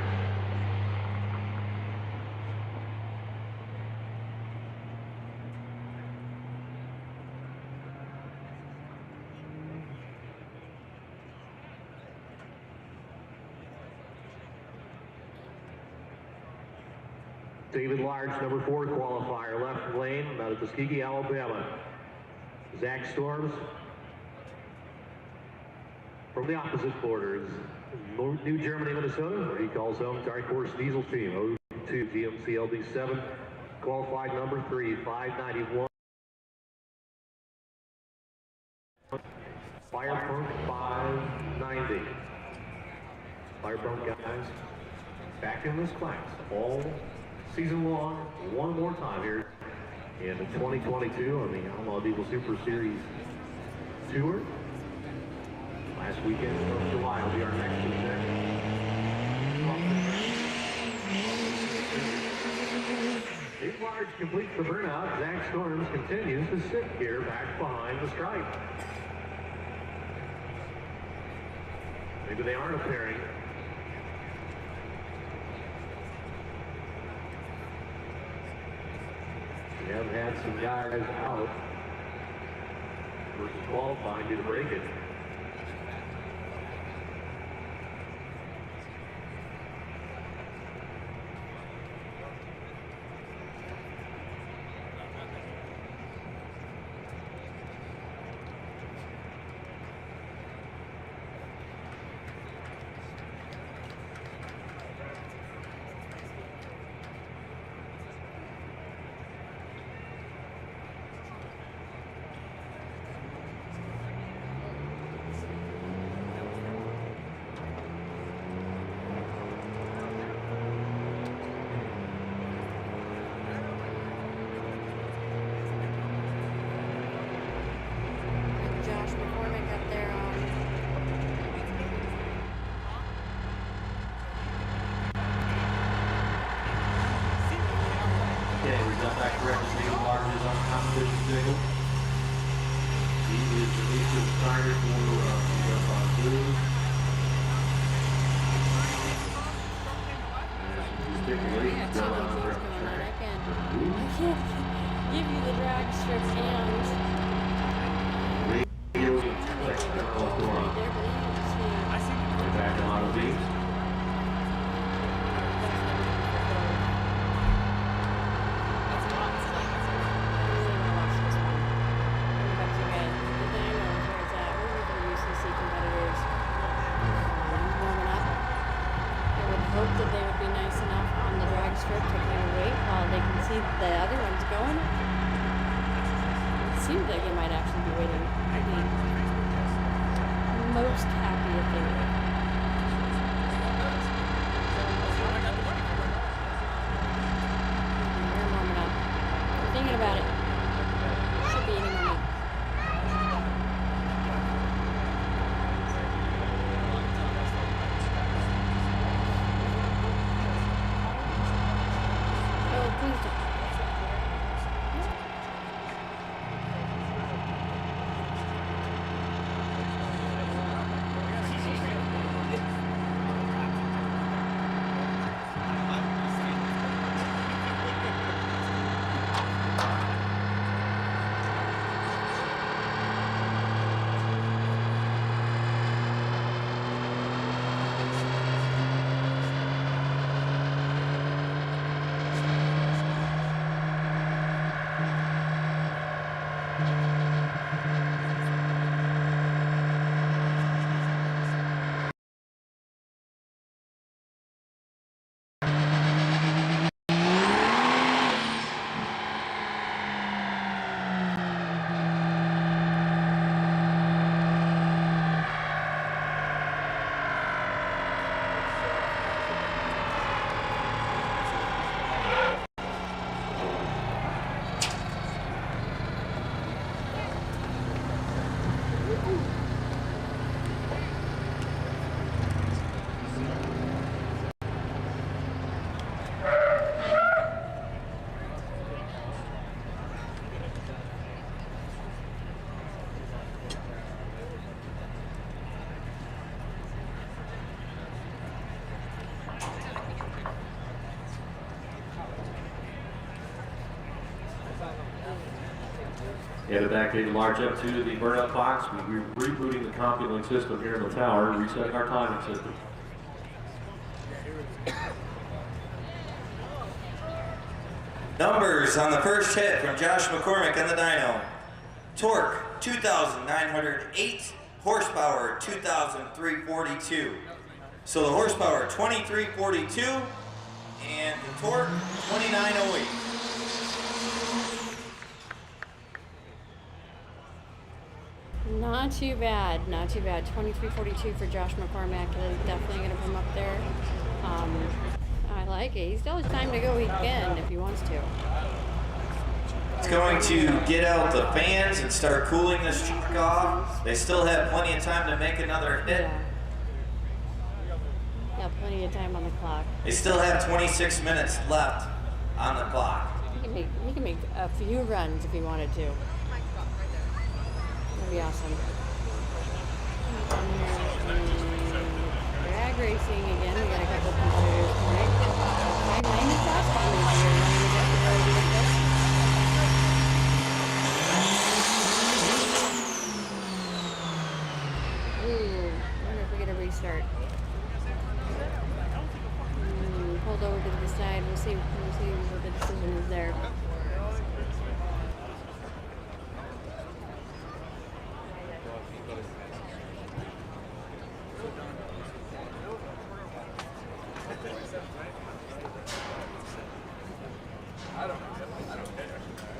David Large, number 4 qualifier, left lane out of Tuskegee, Alabama. Zach Storms from the opposite borders, New Germany, Minnesota, where he calls home Dark Horse Diesel Team, 02 GMC LD7, qualified number 3, 591. Firepunk 590. Firepunk guys, back in this class all season long, one more time here in 2022 on the Outlaw Diesel Super Series Tour. Last weekend of July will be our next event. Dave Large completes the burnout. Zach Storms continues to sit here back behind the stripe. Maybe they aren't a pairing. We have had some guys out versus qualifying due to break it. Hope that they would be nice enough on the drag strip to see the other ones going. It seems like it might actually be waiting. I'd be most happy if they would. We're warming up. I'm thinking about it. Should be any moment. Oh, please don't. And to activate the large up to the burnout box, we're rebooting the computing system here in the tower, resetting our timing system. Numbers on the first hit from Josh McCormick on the dyno. Torque, 2,908. Horsepower, 2,342. So the horsepower, 2,342. And the torque, 2,908. Not too bad, not too bad. 2342 for Josh McCormack is definitely going to come up there. I like it. He still has time to go again if he wants to. It's going to get out the fans and start cooling this truck off. They still have plenty of time to make another hit. Yeah. Got plenty of time on the clock. They still have 26 minutes left on the clock. He can make a few runs if he wanted to. That'd be awesome. Drag racing again. We got a couple competitors tonight. 590 crossbonders here. Ooh, I wonder if we get a restart. Pulled over to the side. We'll see what the decision is there.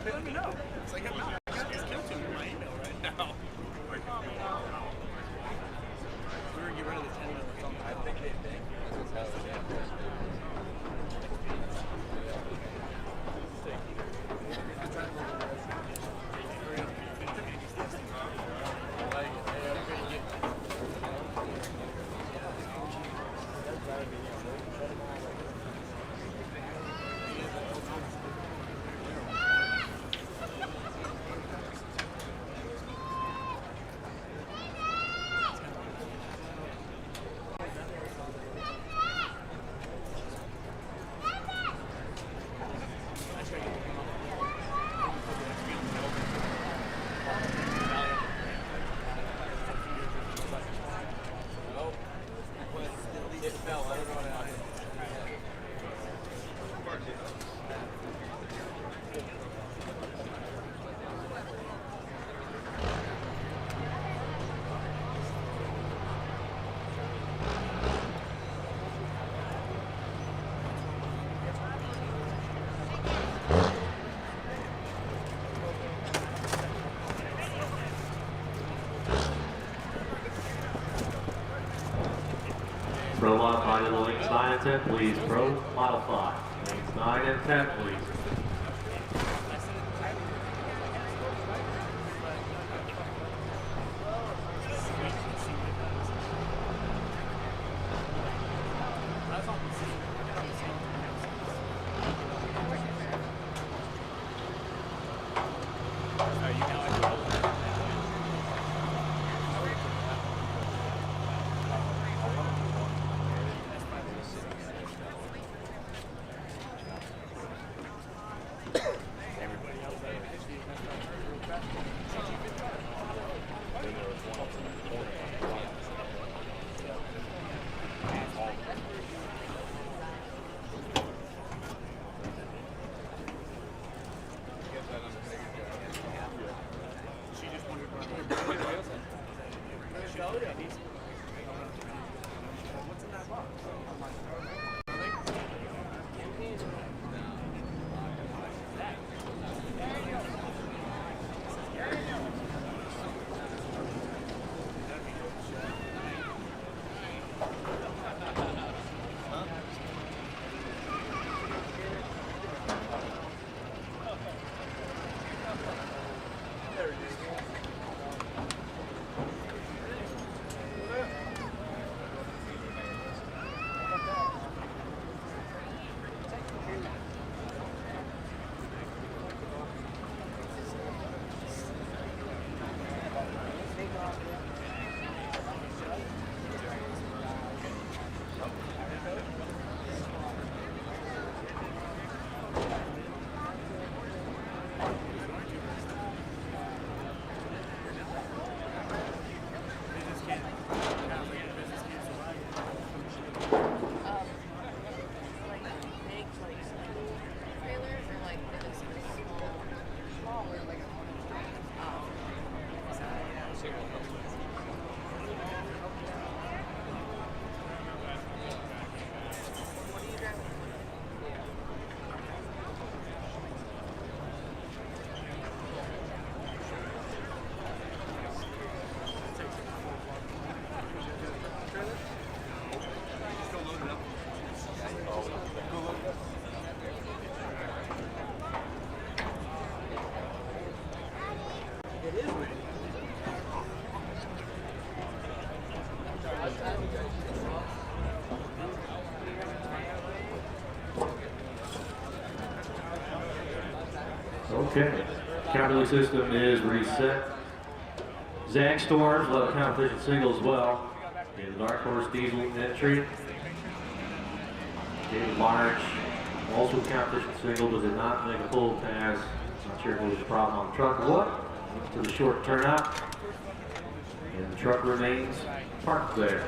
Let me know. It's like, I got these kill to in my email right now. We're gonna get rid of the 10 minutes on the I think they think that's what's happening. 9 and 10, please. Pro modify. Lanes 9 and 10, please. Okay, counting system is reset. Zag Storms, level competition single as well. And the Dark Horse Diesel entry. David Large, also competition single, but did not make a full pass. Not sure if there was a problem on the truck or what. To the short turnout. And the truck remains parked there.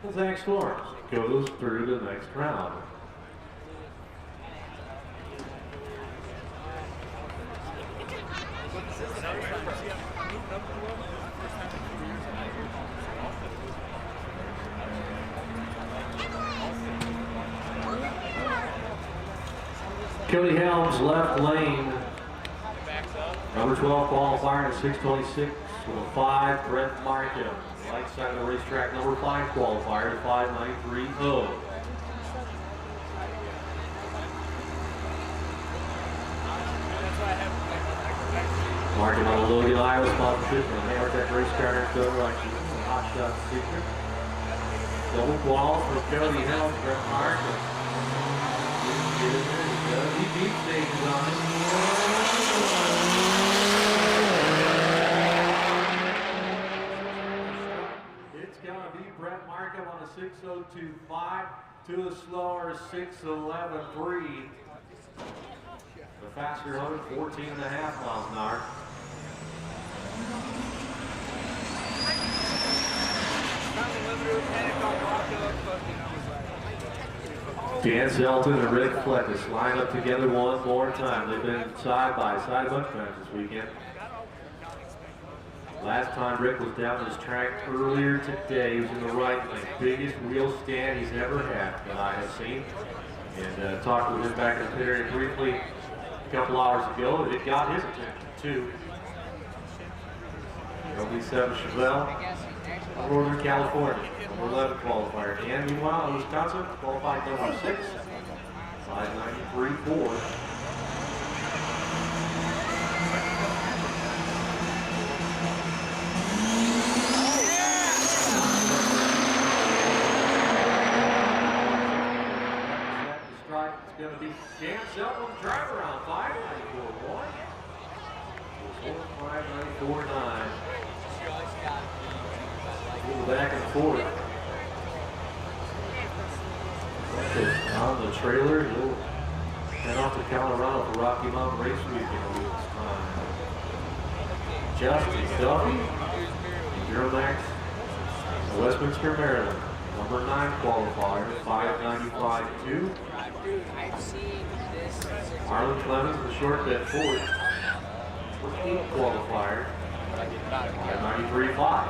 The Zag Storms goes through the next round. Cody Helms, left lane. Number 12 qualifier at 6:26 with a 5, Brent Markham. Right side of the racetrack, number 5 qualifier at 5:930. Markham on the Logan, Iowa sponsorship from the Hammertech Race Car and Go Election. Hot Shot Secret. Double qual for Cody Helms, Brent Markham. He beat stages on it. It's going to be Brent Markham on a 6:02.5 to a slower 6:11.3. The faster 114.5 miles an hour. Not the limiter, panic on Rocco, fucking, I was like, Dan Selton and Rick Fleckus line up together one more time. They've been side by side a bunch of times this weekend. Last time Rick was down this track earlier today, he was in the right lane. Biggest wheel stand he's ever had that I have seen. And talked with him back in the pit area briefly a couple hours ago. It got his attention too. LB7 Chevelle, Northern California, number 11 qualifier. And meanwhile, in Wisconsin, qualified number 6, 593.4. It's going to be Dan Selton's driver on 594.1. 594.9. Back and forth. On the trailer, he'll head off to Colorado for Rocky Mountain Race Weekend a week's time. Justin Duffy, Euromax, Westminster, Maryland. Number 9 qualifier, 595.2. Marlon Clemens, the short bet forward. 8 qualifier, 593.5.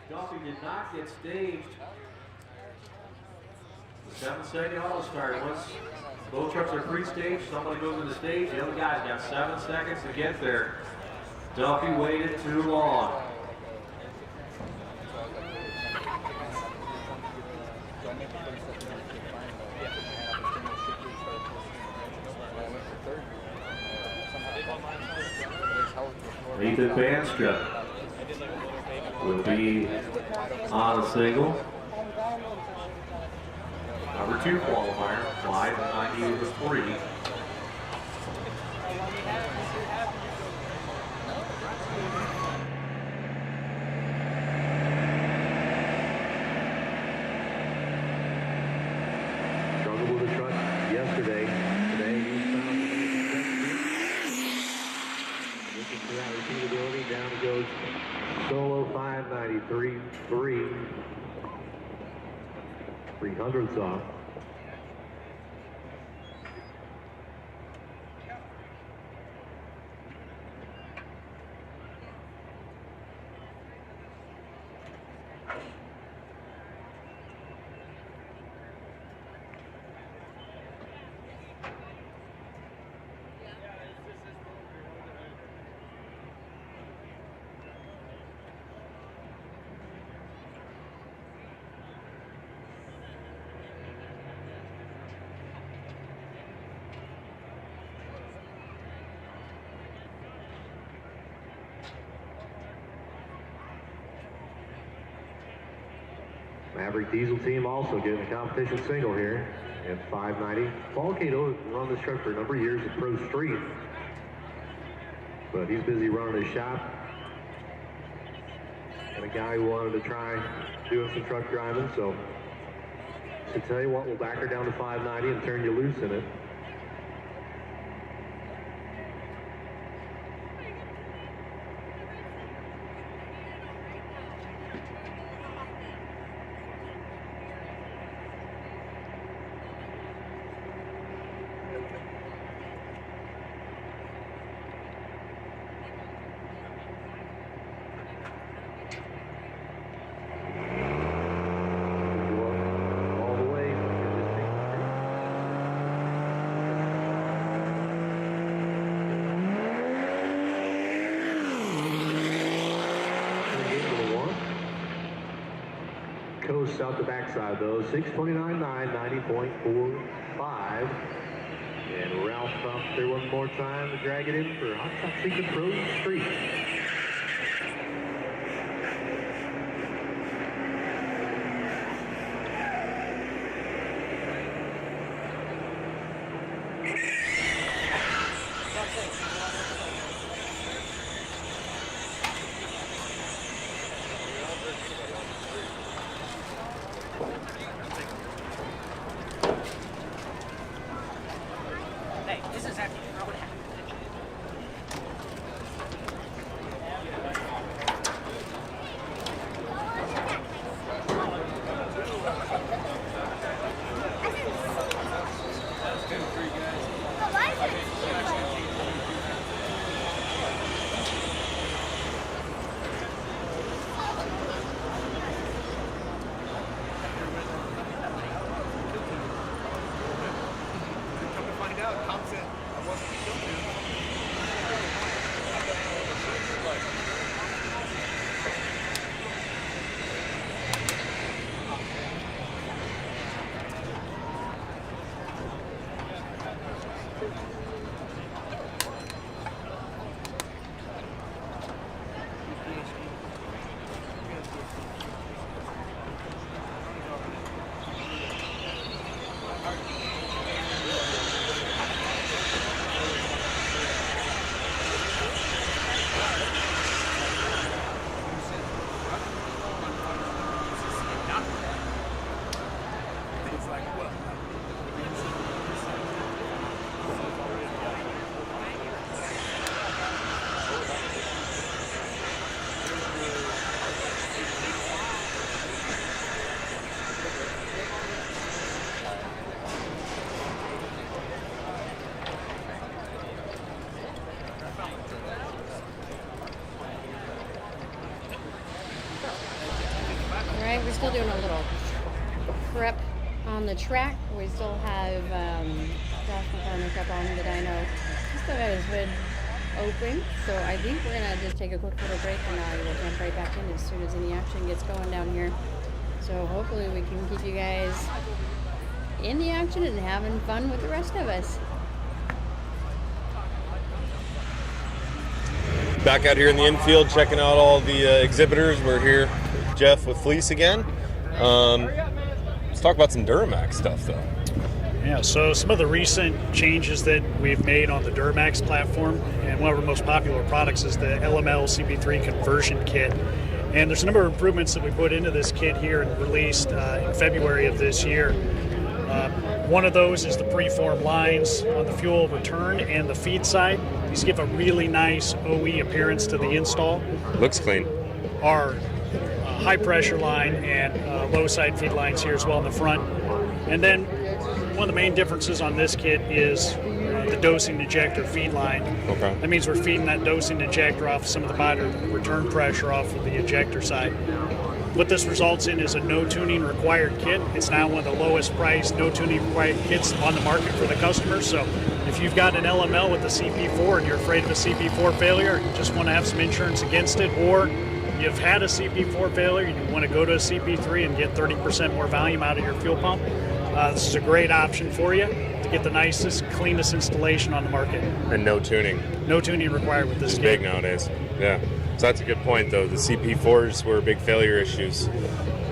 Duffy did not get staged. The 7-second auto start. Once both trucks are pre-staged, somebody goes to the stage, the other guy's got 7 seconds to get there. Duffy waited too long. Ethan Banstra will be on a single. Number 2 qualifier, 598.3. Struggled with the truck yesterday. Today he's found looking for that repeatability. Down it goes. Solo 593.3. 300ths off. Maverick Diesel team also getting a competition single here at 590. Paul Cato run this truck for a number of years at Pro Street, but he's busy running his shop. And a guy who wanted to try doing some truck driving, so to tell you what, we'll back her down to 590 and turn you loose in it. Coast out the backside though, 629.9, 90.45. And Ralph up there one more time to drag it in for Hot Shot Secret Pro Street. prep on the track. We still have Josh McCormick up on the dyno. He's still got his hood open, so I think we're gonna just take a quick little break and we'll jump right back in as soon as any action gets going down here. So hopefully we can keep you guys in the action and having fun with the rest of us. Back out here in the infield checking out all the exhibitors. We're here with Jeff with Fleece again. Let's talk about some Duramax stuff though. Yeah, so some of the recent changes that we've made on the Duramax platform, and one of our most popular products is the LML CP3 conversion kit. And there's a number of improvements that we put into this kit here and released in February of this year. One of those is the preform lines on the fuel return and the feed side. These give a really nice OE appearance to the install. Looks clean. Our high pressure line and low side feed lines here as well in the front. And then one of the main differences on this kit is the dosing ejector feed line. Okay. That means we're feeding that dosing ejector off some of the bottom return pressure off of the ejector side. What this results in is a no tuning required kit. It's now one of the lowest priced no tuning required kits on the market for the customer. So if you've got an LML with a CP4 and you're afraid of a CP4 failure, you just want to have some insurance against it, or you've had a CP4 failure, you want to go to a CP3 and get 30% more volume out of your fuel pump, this is a great option for you to get the nicest, cleanest installation on the market. And no tuning. No tuning required with this It's kit. big nowadays. Yeah. So that's a good point though. The CP4s were big failure issues,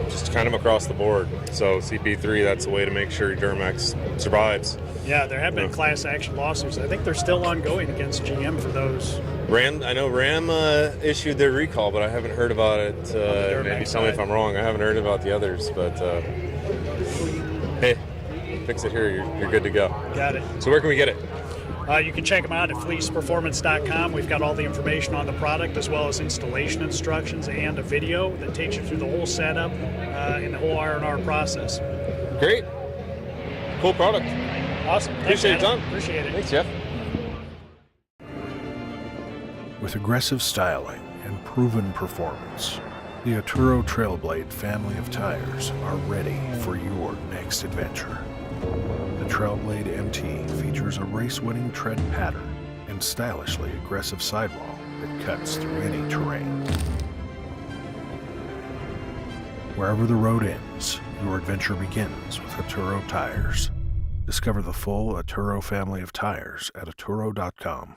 just kind of across the board. So CP3, that's a way to make sure Duramax survives. Yeah, there have been class action lawsuits. I think they're still ongoing against GM for those. I know Ram issued their recall, but I haven't heard about it. Maybe tell me if I'm wrong. I haven't heard about the others, but hey, fix it here. You're good to go. Got it. So where can we get it? You can check them out at fleeceperformance.com. We've got all the information on the product as well as installation instructions and a video that takes you through the whole setup and the whole R&R process. Great. Cool product. Awesome. Appreciate it, Tom. Appreciate it. Thanks, Jeff. With aggressive styling and proven performance, the Atturo Trailblade family of tires are ready for your next adventure. The Trailblade MT features a race-winning tread pattern and stylishly aggressive sidewall that cuts through any terrain. Wherever the road ends, your adventure begins with Atturo Tires. Discover the full Atturo family of tires at atturo.com.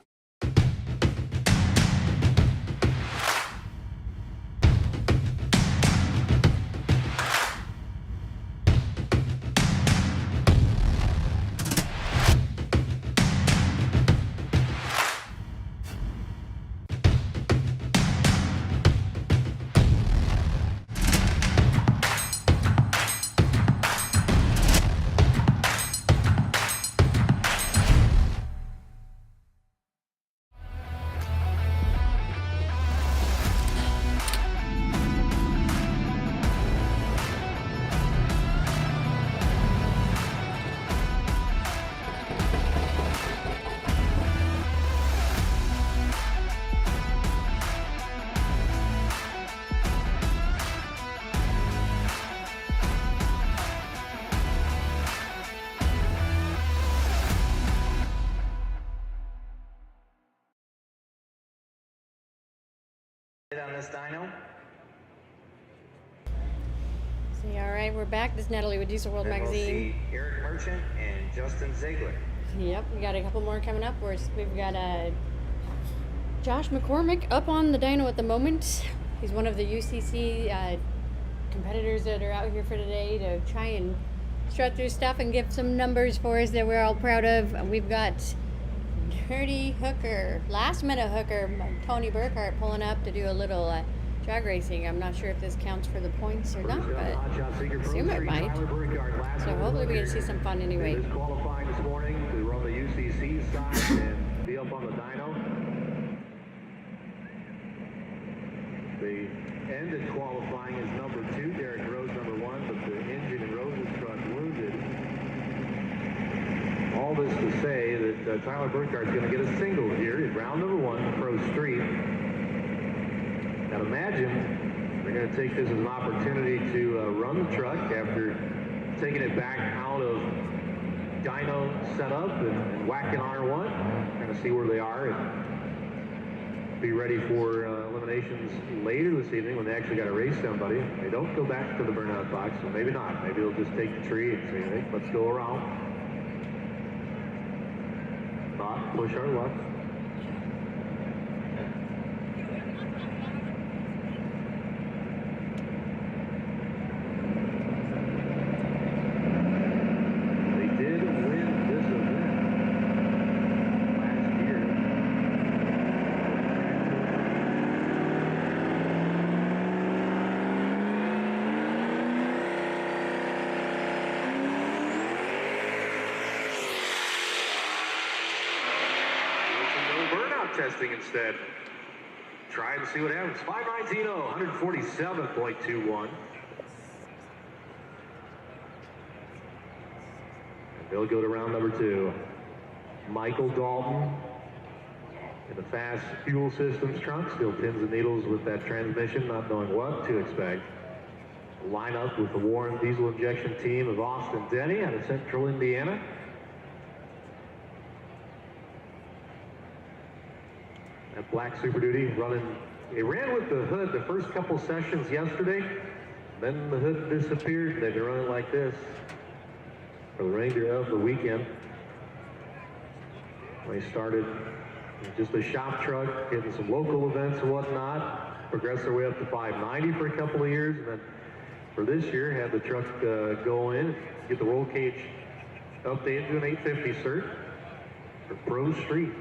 On this dyno. See, all right, we're back. This is Natalie with Diesel World Then we'll Magazine. see Eric Merchant and Justin Ziegler. Yep, we got a couple more coming up. We've got Josh McCormick up on the dyno at the moment. He's one of the UCC competitors that are out here for today to try and strut through stuff and give some numbers for us that we're all proud of. We've got Dirty Hooker, last minute hooker, Tony Burkhart pulling up to do a little drag racing. I'm not sure if this counts for the points or not, but I assume it might. So hopefully we can see some fun anyway. Qualifying this morning to run the UCC side and be up on the dyno. The ended qualifying is number 2, Derek Rose number 1, but the engine in Rose's truck wounded. All this to say that Tyler Burkhart's going to get a single here in round number 1, Pro Street. Now imagine they're going to take this as an opportunity to run the truck after taking it back out of dyno setup and whacking R1, kind of see where they are and be ready for eliminations later this evening when they actually got to race somebody. They don't go back to the burnout box, so maybe not. Maybe they'll just take the tree and say, hey, let's go around. Not push our luck. Testing instead. Try and see what happens. 519, 147.21. And they'll go to round number 2. Michael Dalton in the Fast Fuel Systems trunk, still pins and needles with that transmission, not knowing what to expect. Line up with the Warren Diesel Injection team of Austin Denny out of Central Indiana. That black Super Duty running, it ran with the hood the first couple sessions yesterday, then the hood disappeared. They've been running like this for the remainder of the weekend. They started just a shop truck, hitting some local events and whatnot, progressed their way up to 590 for a couple of years, and then for this year had the truck go in, get the roll cage updated to an 850 cert for Pro Street.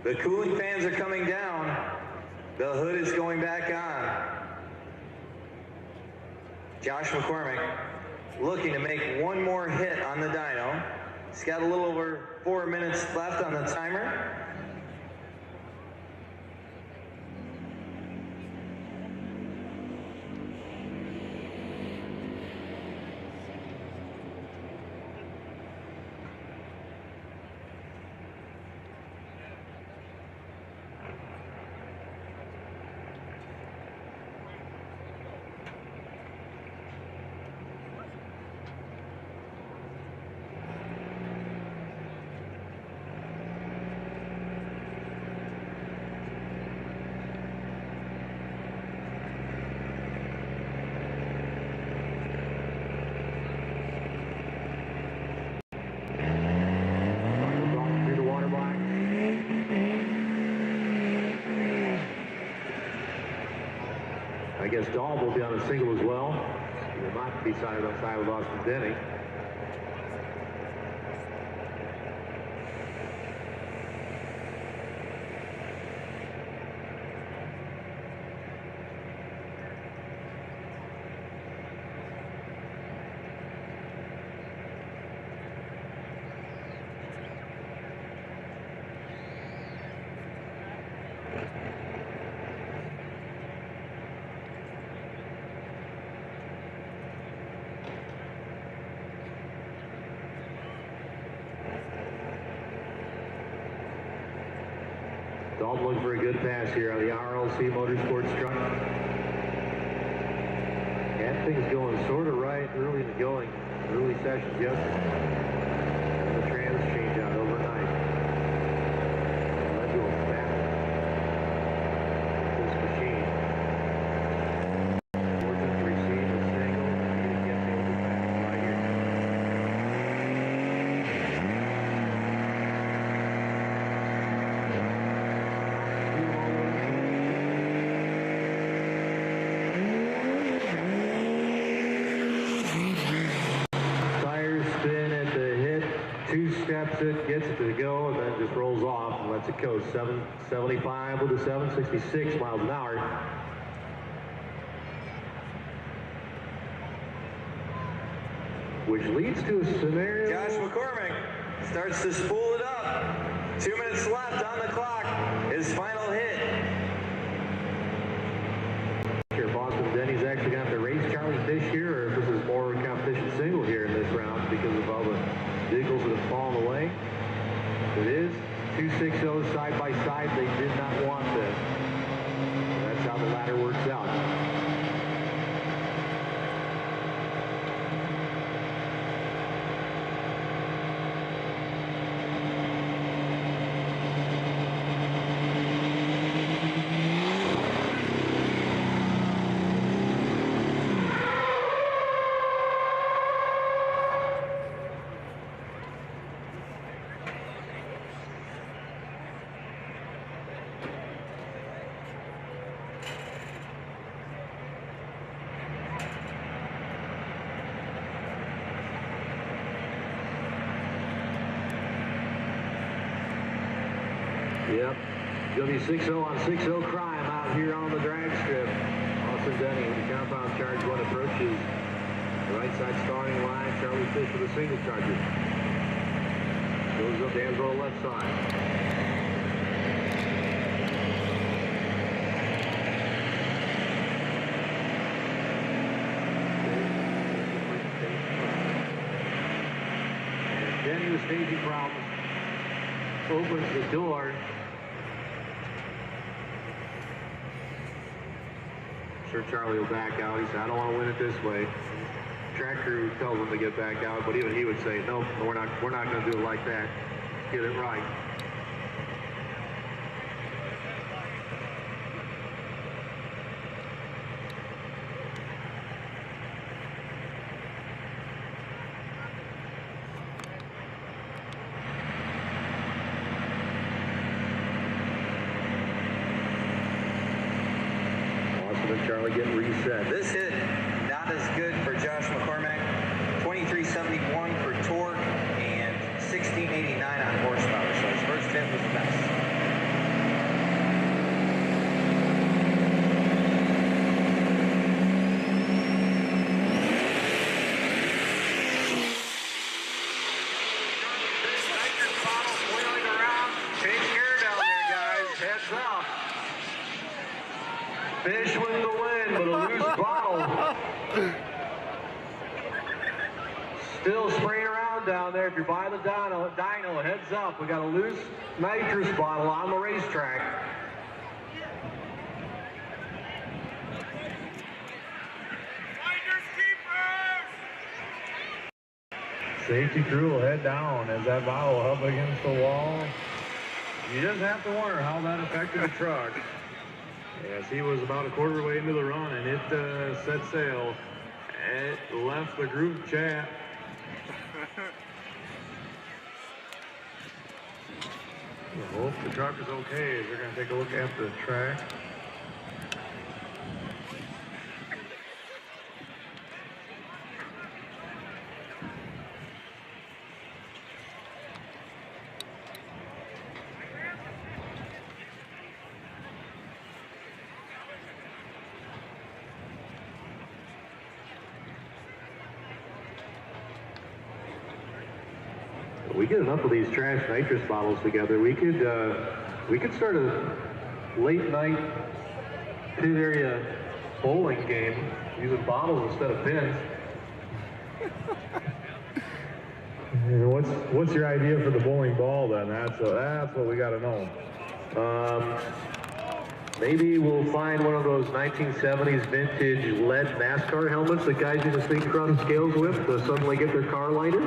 The cooling fans are coming down. The hood is going back on. Josh McCormick looking to make one more hit on the dyno. He's got a little over 4 minutes left on the timer. I guess Dahl will be on a single as well. He will not be side by side with Austin Denny. Dalton looking for a good pass here on the RLC Motorsports truck. Got things going sort of right early in the going, early sessions yesterday. And the trans change out overnight. Led to a battle with this machine. Fortunate to receive a single and to get the overpass right here. preps it, gets it to go, and then just rolls off and lets it go. 775 with a 766 miles an hour. Which leads to a scenario. Josh McCormick starts to spool it up. 2 minutes left on the clock. His final hit. Here, Boston Denny's actually going to have to race Charlie Fish here, or if this is more competition single here in this round because of all the vehicles that have fallen away. It is 260 side by side. They did not want this. That's how the ladder works out. Yep, going to be 6-0 on 6-0 crime out here on the drag strip. Austin Denny with the compound charge one approaches the right side starting line. Charlie Fish with a single charger. Goes up to Ansbro left side. And Denny with staging problems opens the door. Sure, Charlie will back out. He said, I don't want to win it this way. Track crew tells him to get back out, but even he would say, no, we're not going to do it like that. Let's get it right. Charlie getting reset. This hit, not as good for Josh McCormick. 2371 for torque and 1689 on horsepower. So his first hit was the best. Fish with the win, but a loose bottle. Still spraying around down there. If you're by the dyno, heads up. We got a loose nitrous bottle on the racetrack. Safety crew will head down as that bottle up against the wall. You just have to wonder how that affected the truck. Yes, he was about a quarter way into the run, and it set sail. It left the group chat. I hope the truck is okay. They're going to take a look at the track. We get enough of these trash nitrous bottles together, we could start a late night pit area bowling game using bottles instead of pins. What's your idea for the bowling ball then? That's what we got to know. Maybe we'll find one of those 1970s vintage lead NASCAR helmets that guys used to sneak across the scales with to suddenly get their car lighter.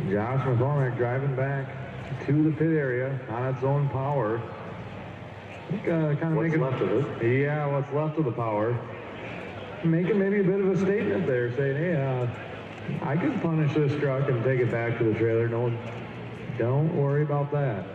Josh McCormick driving back to the pit area on its own power. Kind of What's left of it? Yeah, what's left of the power. Making maybe a bit of a statement there, saying, hey, I could punish this truck and take it back to the trailer. No, don't worry about that.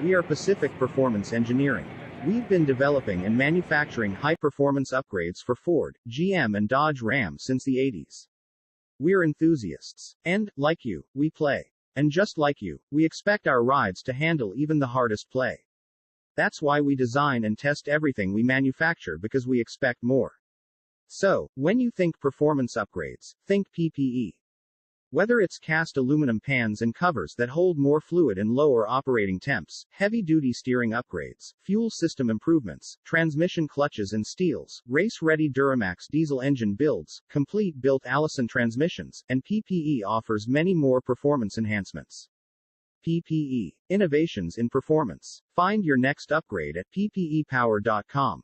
We are Pacific Performance Engineering. We've been developing and manufacturing high-performance upgrades for Ford, GM and Dodge Ram since the 80s. We're enthusiasts. And, like you, we play. And just like you, we expect our rides to handle even the hardest play. That's why we design and test everything we manufacture, because we expect more. So, when you think performance upgrades, think PPE. Whether it's cast aluminum pans and covers that hold more fluid and lower operating temps, heavy-duty steering upgrades, fuel system improvements, transmission clutches and steels, race-ready Duramax diesel engine builds, complete built Allison transmissions, and PPE offers many more performance enhancements. PPE. Innovations in performance. Find your next upgrade at ppepower.com.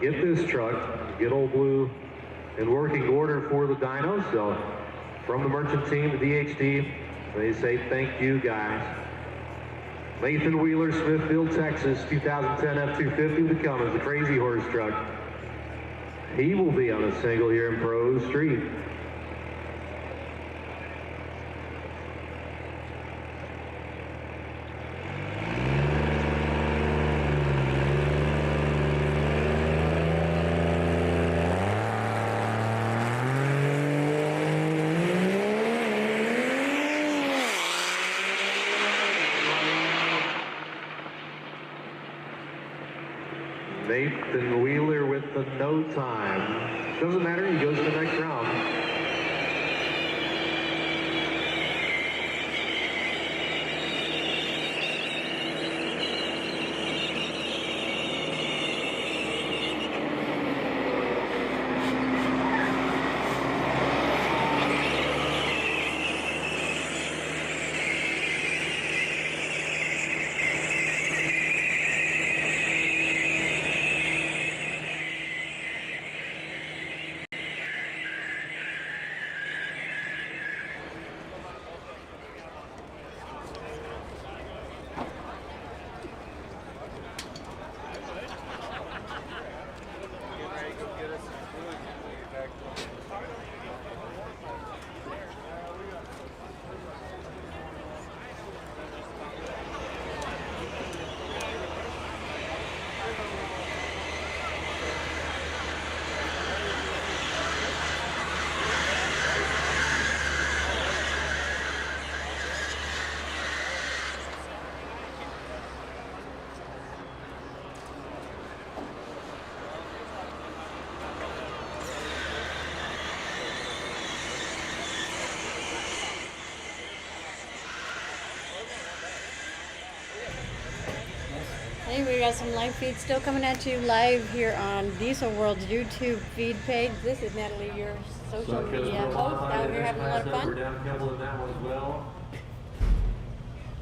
Get this truck, get Old Blue in working order for the Dyno. So from the merchant team to DHD, they say thank you guys. Nathan Wheeler, Smithfield, Texas, 2010 F-250 with the Cummins, the crazy horse truck. He will be on a single here in Pro Street. Nathan Wheeler with the no time. Doesn't matter, he goes to the next round. Hey, we got some live feeds still coming at you live here on Diesel World's YouTube feed page. This is Natalie, your social media host, out here having a lot of fun.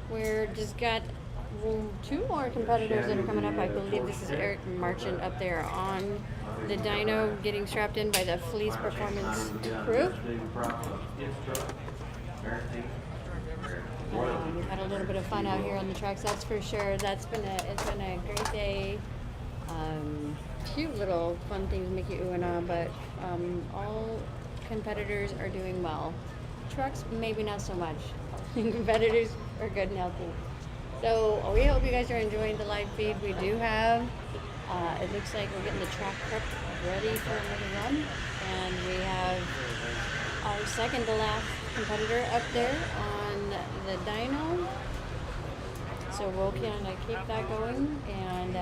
We're just got two more competitors that are coming up. I believe this is Eric Marchand up there on the dyno getting strapped in by the Fleece Performance crew. We've had a little bit of fun out here on the tracks, that's for sure. It's been a great day. Cute little fun things make you ooh and ah, but all competitors are doing well. Trucks, maybe not so much. Competitors are good and healthy. So we hope you guys are enjoying the live feed. We do have, it looks like we're getting the track prepped ready for another run. And we have our second to last competitor up there on the dyno. So we'll kind of keep that going, and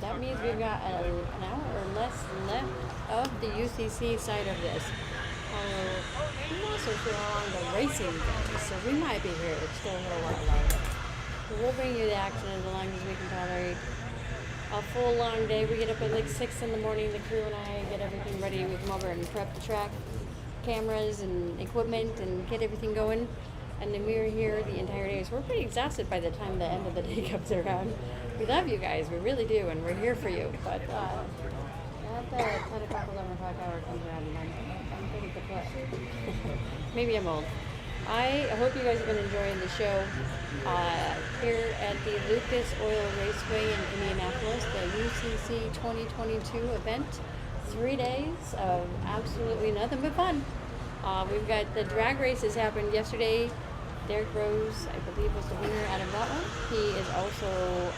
that means we've got an hour or less left of the UCC side of this. I'm also still on the racing day, so we might be here still a little while longer. So we'll bring you the action as long as we can tolerate. A full long day. We get up at like 6 in the morning. The crew and I get everything ready. We come over and prep the track, cameras and equipment, and get everything going. And then we are here the entire day. So we're pretty exhausted by the time the end of the day comes around. We love you guys. We really do, and we're here for you. But at the 10 o'clock, 11 o'clock hour comes around, and I'm pretty kaput. Maybe I'm old. I hope you guys have been enjoying the show here at the Lucas Oil Raceway in Indianapolis, the UCC 2022 event. 3 days of absolutely nothing but fun. We've got the drag races happened yesterday. Derek Rose, I believe, was the winner out of that one. He is also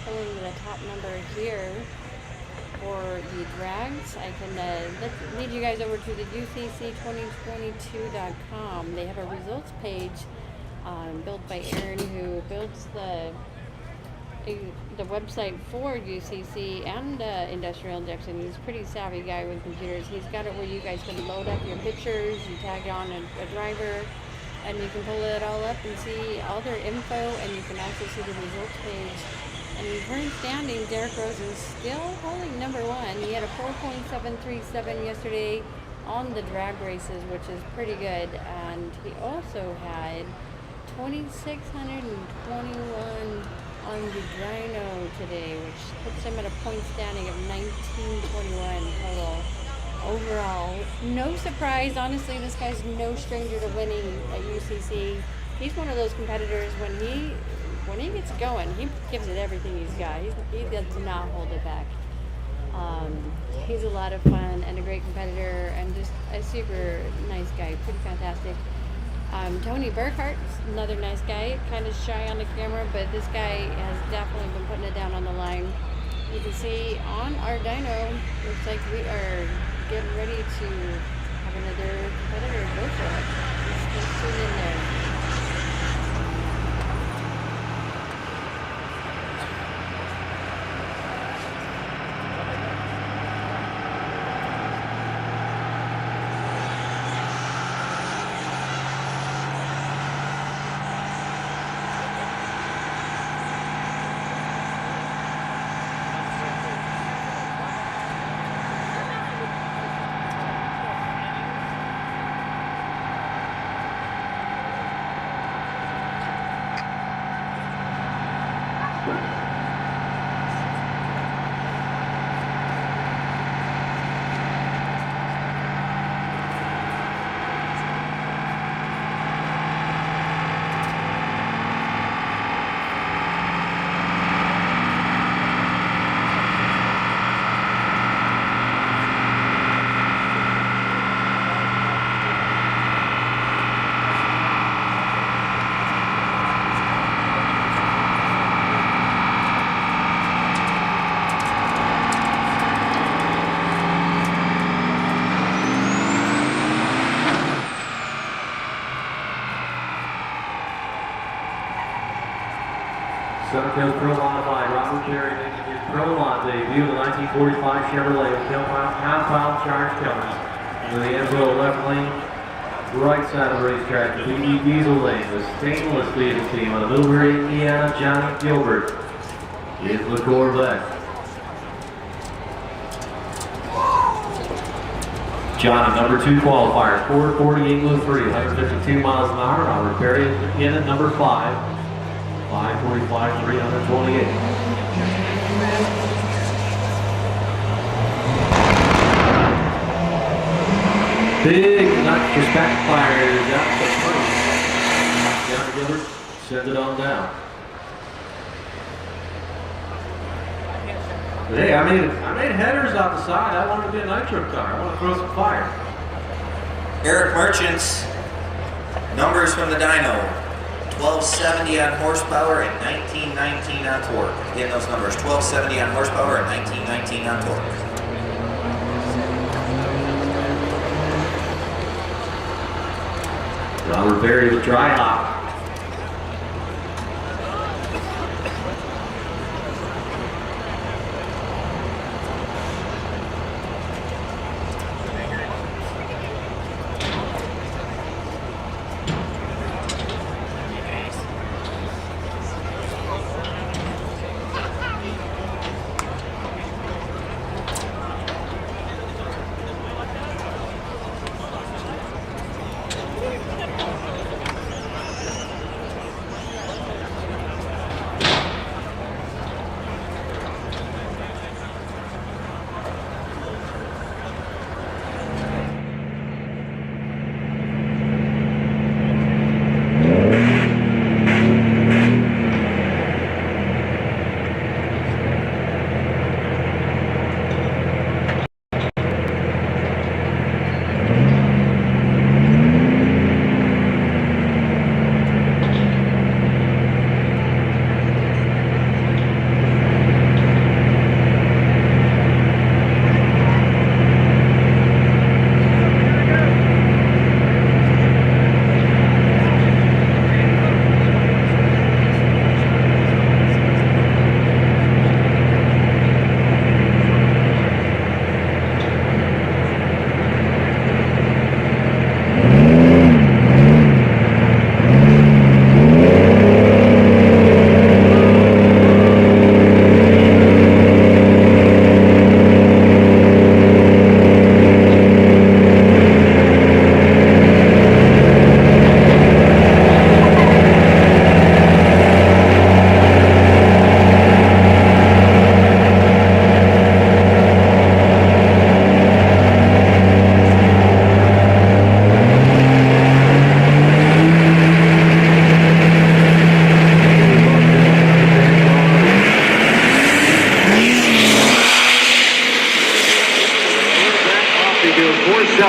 pulling the top number here for the drags. I can let's lead you guys over to the UCC2022.com. They have a results page built by Aaron, who builds the website for UCC and Industrial Injection. He's a pretty savvy guy with computers. He's got it where you guys can load up your pictures, you tag on a driver, and you can pull it all up and see all their info, and you can also see the results page. And in current standing, Derek Rose is still holding number one. He had a 4.737 yesterday on the drag races, which is pretty good. And he also had 2,621 on the dyno today, which puts him at a point standing of 1921 total. Overall, no surprise. Honestly, this guy's no stranger to winning at UCC. He's one of those competitors when he gets going, he gives it everything he's got. He does not hold it back. He's a lot of fun and a great competitor and just a super nice guy, pretty fantastic. Tony Burkhart, another nice guy, kind of shy on the camera, but this guy has definitely been putting it down on the line. You can see on our dyno, looks like we are getting ready to have another competitor go for it. Let's tune in there. Suncoast Pro Modified, Robert Terry making his Pro Mod debut of the 1945 Chevrolet with compound charge counters. In the Enzo left lane, right side of the racetrack, the BD Diesel lane, the stainless diesel team out of Middlebury, Indiana, Johnny Gilbert. is the Corvette. John, number 2 qualifier, 440 Igloo 3, 152 miles an hour. I'll repair you in at number 5, 545, 328. Big nut for backfires out the front. Down together, send it on down. But hey, I made headers off the side. I wanted to be a nitro car. I want to throw some fire. Eric Merchants, numbers from the dyno. 1270 on horsepower and 1919 on torque. Again, those numbers, 1270 on horsepower and 1919 on torque. Robert Berry with dry hop.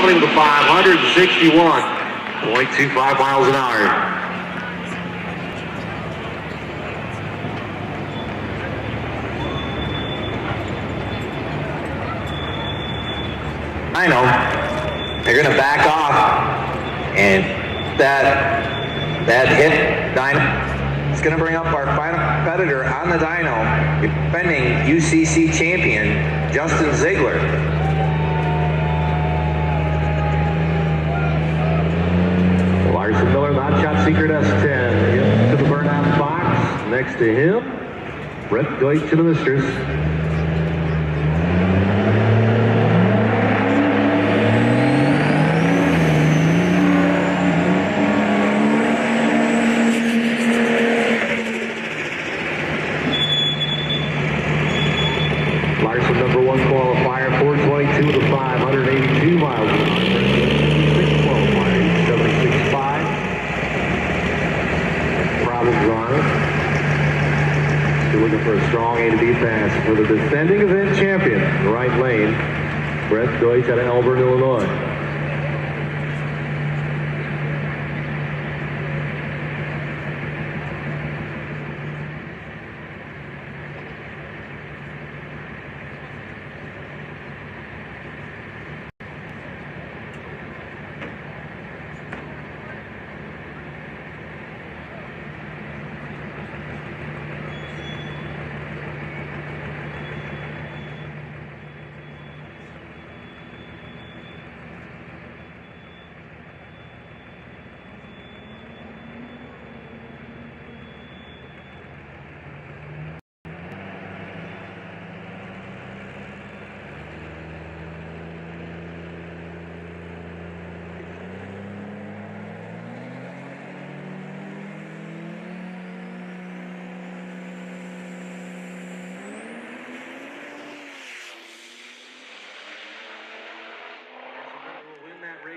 With a 561.25 miles an hour. I know. They're going to back off, and that hit dyno. It's going to bring up our final competitor on the dyno, defending UCC champion Justin Ziegler. Larson Miller, Not Shot Secret S10 to the burnout box. Next to him, Brett Deutsch to the Misters. Larson, number 1 qualifier, 422 to 582 miles an hour. 6 qualifier, 76.5. Problems on it. Still looking for a strong A to B pass for the defending event champion in the right lane, Brett Deutsch out of Elburn, Illinois.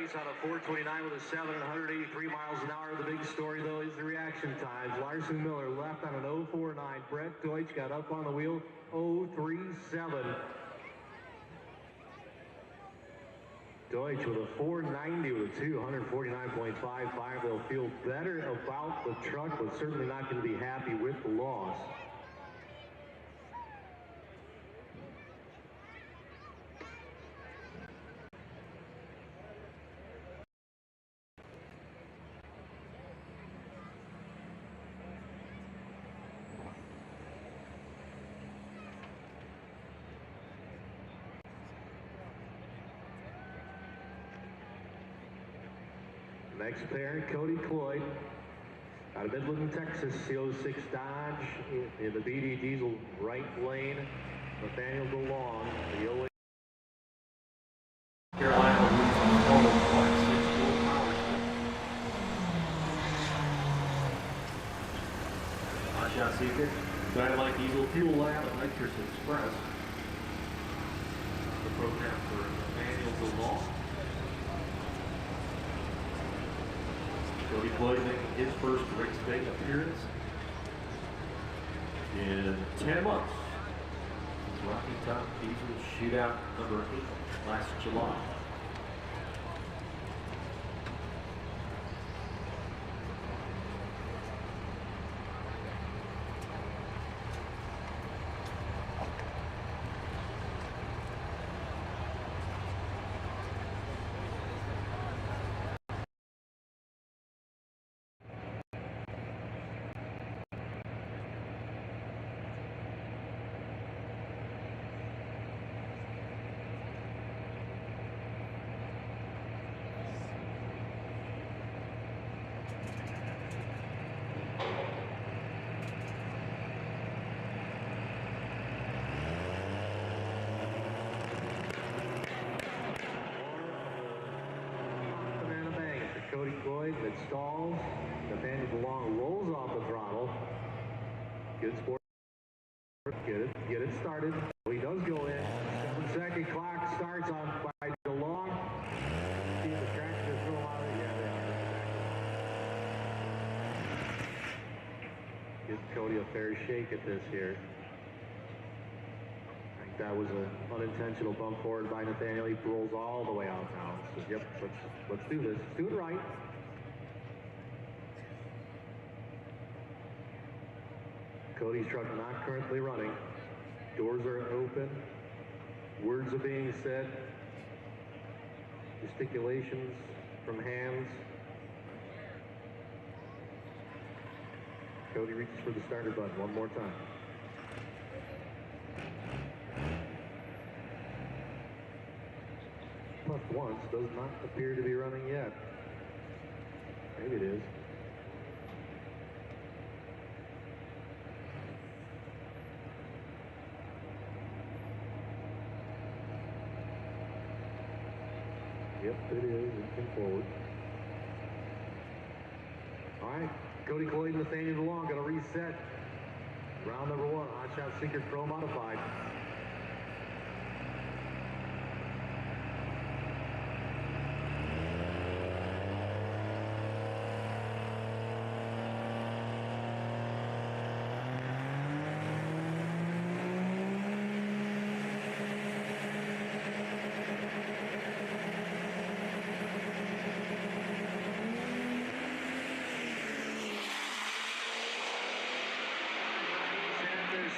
race on a 429 with a 7 and 183 miles an hour. The big story, though, is the reaction times. Larson Miller left on an 049. Brett Deutsch got up on the wheel 037. Deutsch with a 490 with a 249.55. They'll feel better about the truck, but certainly not going to be happy with the loss. Next pair, Cody Cloyd, out of Midland, Texas, CO6 Dodge in the BD Diesel right lane. Nathaniel DeLong, the 08. Carolina Hotshot Secret, Dynamite Diesel Fuel Lab, and Nitrous Express. The program for Nathaniel DeLong. Cody Cloyd making his first race day appearance in 10 months. Rocky Top Diesel Shootout number 8 last July. Cody Cloyd that stalls. Nathaniel DeLong rolls off the throttle. Good sport. Get it started. Well, he does go in. 7-second clock starts on by DeLong. See the tractor throw out of it. Yeah, they are. Give Cody a fair shake at this here. I think that was an unintentional bump forward by Nathaniel. He rolls all the way out now. Says, yep, let's do this. Let's do it right. Cody's truck not currently running. Doors are open. Words are being said. Gesticulations from hands. Cody reaches for the starter button one more time. Puffed once, does not appear to be running yet. Maybe it is. Yep, it is. It came forward. All right, Cody Cloyd and Nathaniel DeLong going to reset. Round number 1, Hotshot Secret Pro Modified.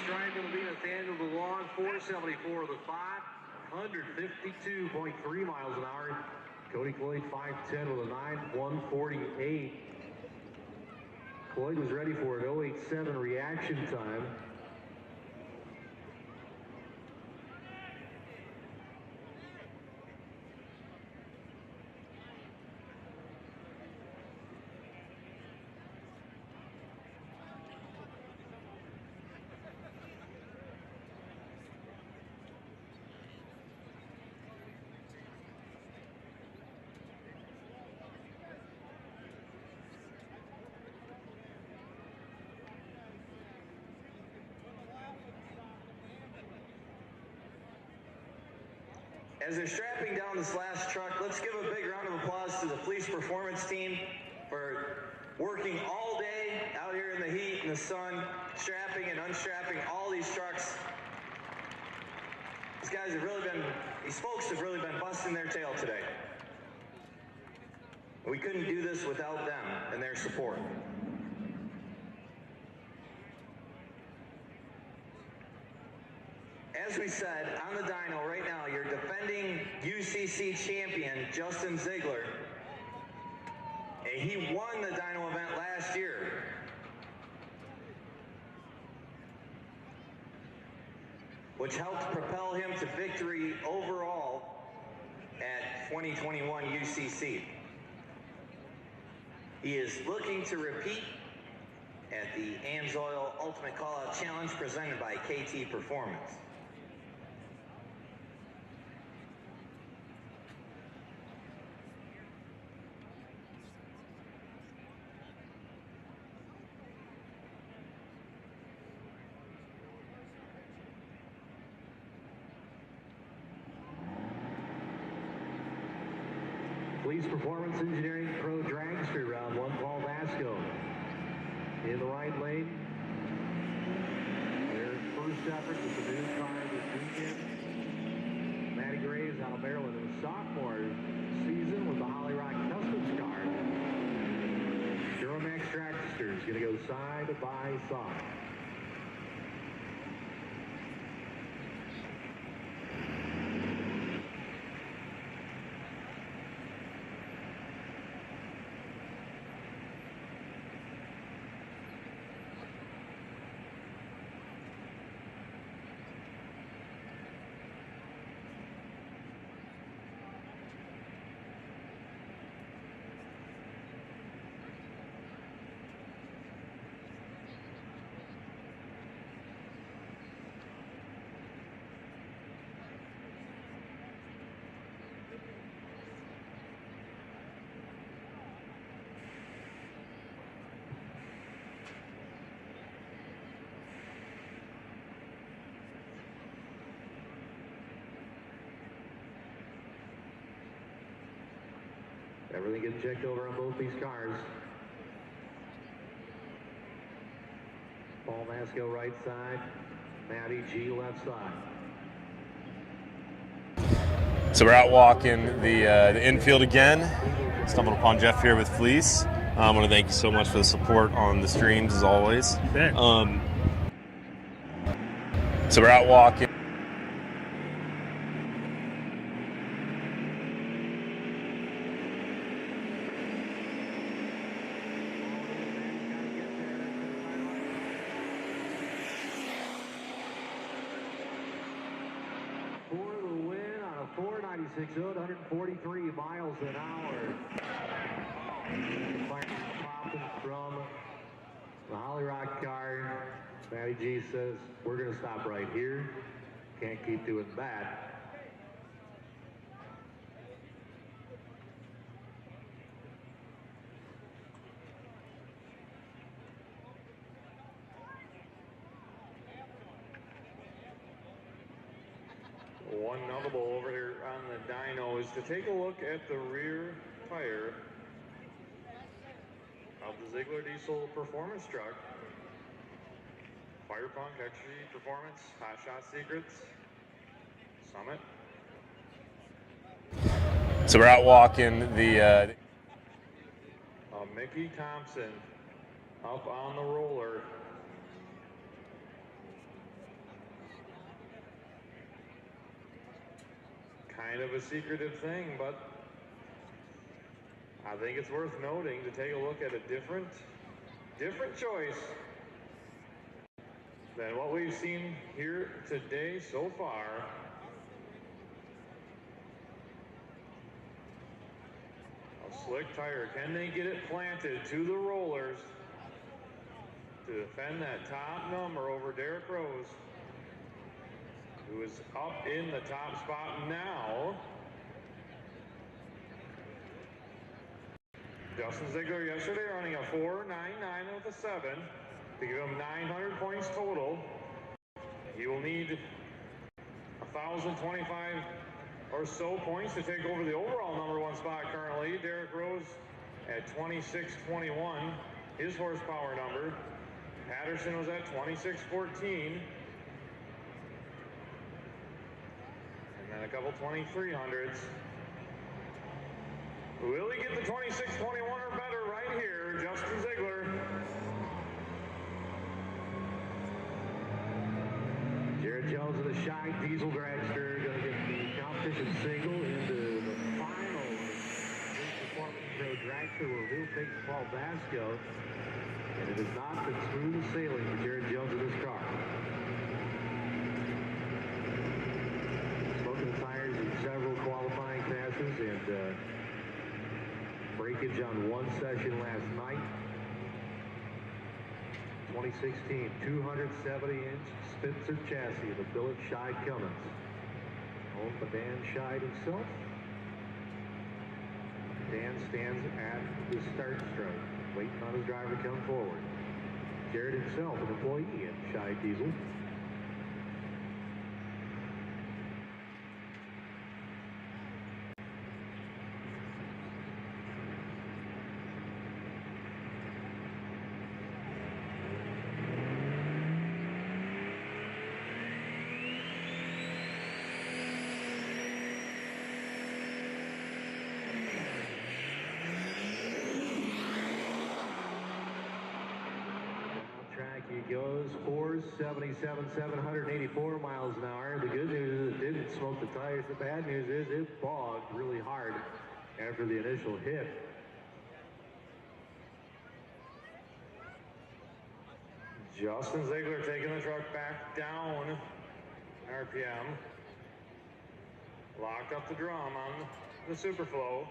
Striving to beat Nathaniel DeLong, 474 with a 552.3 miles an hour. Cody Cloyd, 510 with a 9, 148. Cloyd was ready for an 087 reaction time. As they're strapping down this last truck, let's give a big round of applause to the Fleece Performance team for working all day out here in the heat and the sun, strapping and unstrapping all these trucks. These folks have really been busting their tail today. We couldn't do this without them and their support. As we said, on the dyno right now, your defending UCC champion, Justin Ziegler. And he won the dyno event last year. Which helped propel him to victory overall at 2021 UCC. He is looking to repeat at the AMSOIL Ultimate Callout Challenge presented by KT Performance. Fleece Performance Engineering Pro Dragster, round one, Paul Vasco in the right lane. Their first effort with the new car this weekend. Matty Graves out of Maryland in the sophomore season with the Holly Rock Customs car. Duramax Dragster is going to go side by side. Everything gets checked over on both these cars. Paul Vasco right side, Matty G left side. So we're out walking the infield again. Stumbled upon Jeff here with Fleece. I want to thank you so much for the support on the streams as always. So we're out walking. For the win on a 496 143 miles an hour. Popping from the Holly Rock car. Matty G says, we're going to stop right here. Can't keep doing that. One notable over here on the dyno is to take a look at the rear tire of the Ziegler Diesel Performance truck. Fire Punk, XG Performance, Hot Shot Secrets, Summit. So we're out walking the Mickey Thompson up on the roller. Kind of a secretive thing, but I think it's worth noting to take a look at a different choice than what we've seen here today so far. A slick tire. Can they get it planted to the rollers to defend that top number over Derek Rose, who is up in the top spot now? Justin Ziegler yesterday running a 4.99 with a 7 to give him 900 points total. He will need 1,025 or so points to take over the overall #1 spot currently. Derek Rose at 26.21, his horsepower number. Patterson was at 26.14. And then a couple 2300s. Will he get the 26.21 or better right here? Justin Ziegler. Jared Jones of the Shy Diesel Dragster going to get the competition single into the final Fleece Performance Pro Dragster where Will takes Paul Basco. And it has not been smooth sailing for Jared Jones in this car. Smoking the tires in several qualifying passes and breakage on one session last night. 2016 270-inch Spitzer chassis, the billet Scheid Cummins. Owned by Dan Scheid himself. Dan stands at the start stroke, waiting on his driver to come forward. Jared himself, an employee at Scheid Diesel. He goes 477, 784 miles an hour. The good news is it didn't smoke the tires. The bad news is it bogged really hard after the initial hit. Justin Ziegler taking the truck back down RPM. Locked up the drum on the Superflow.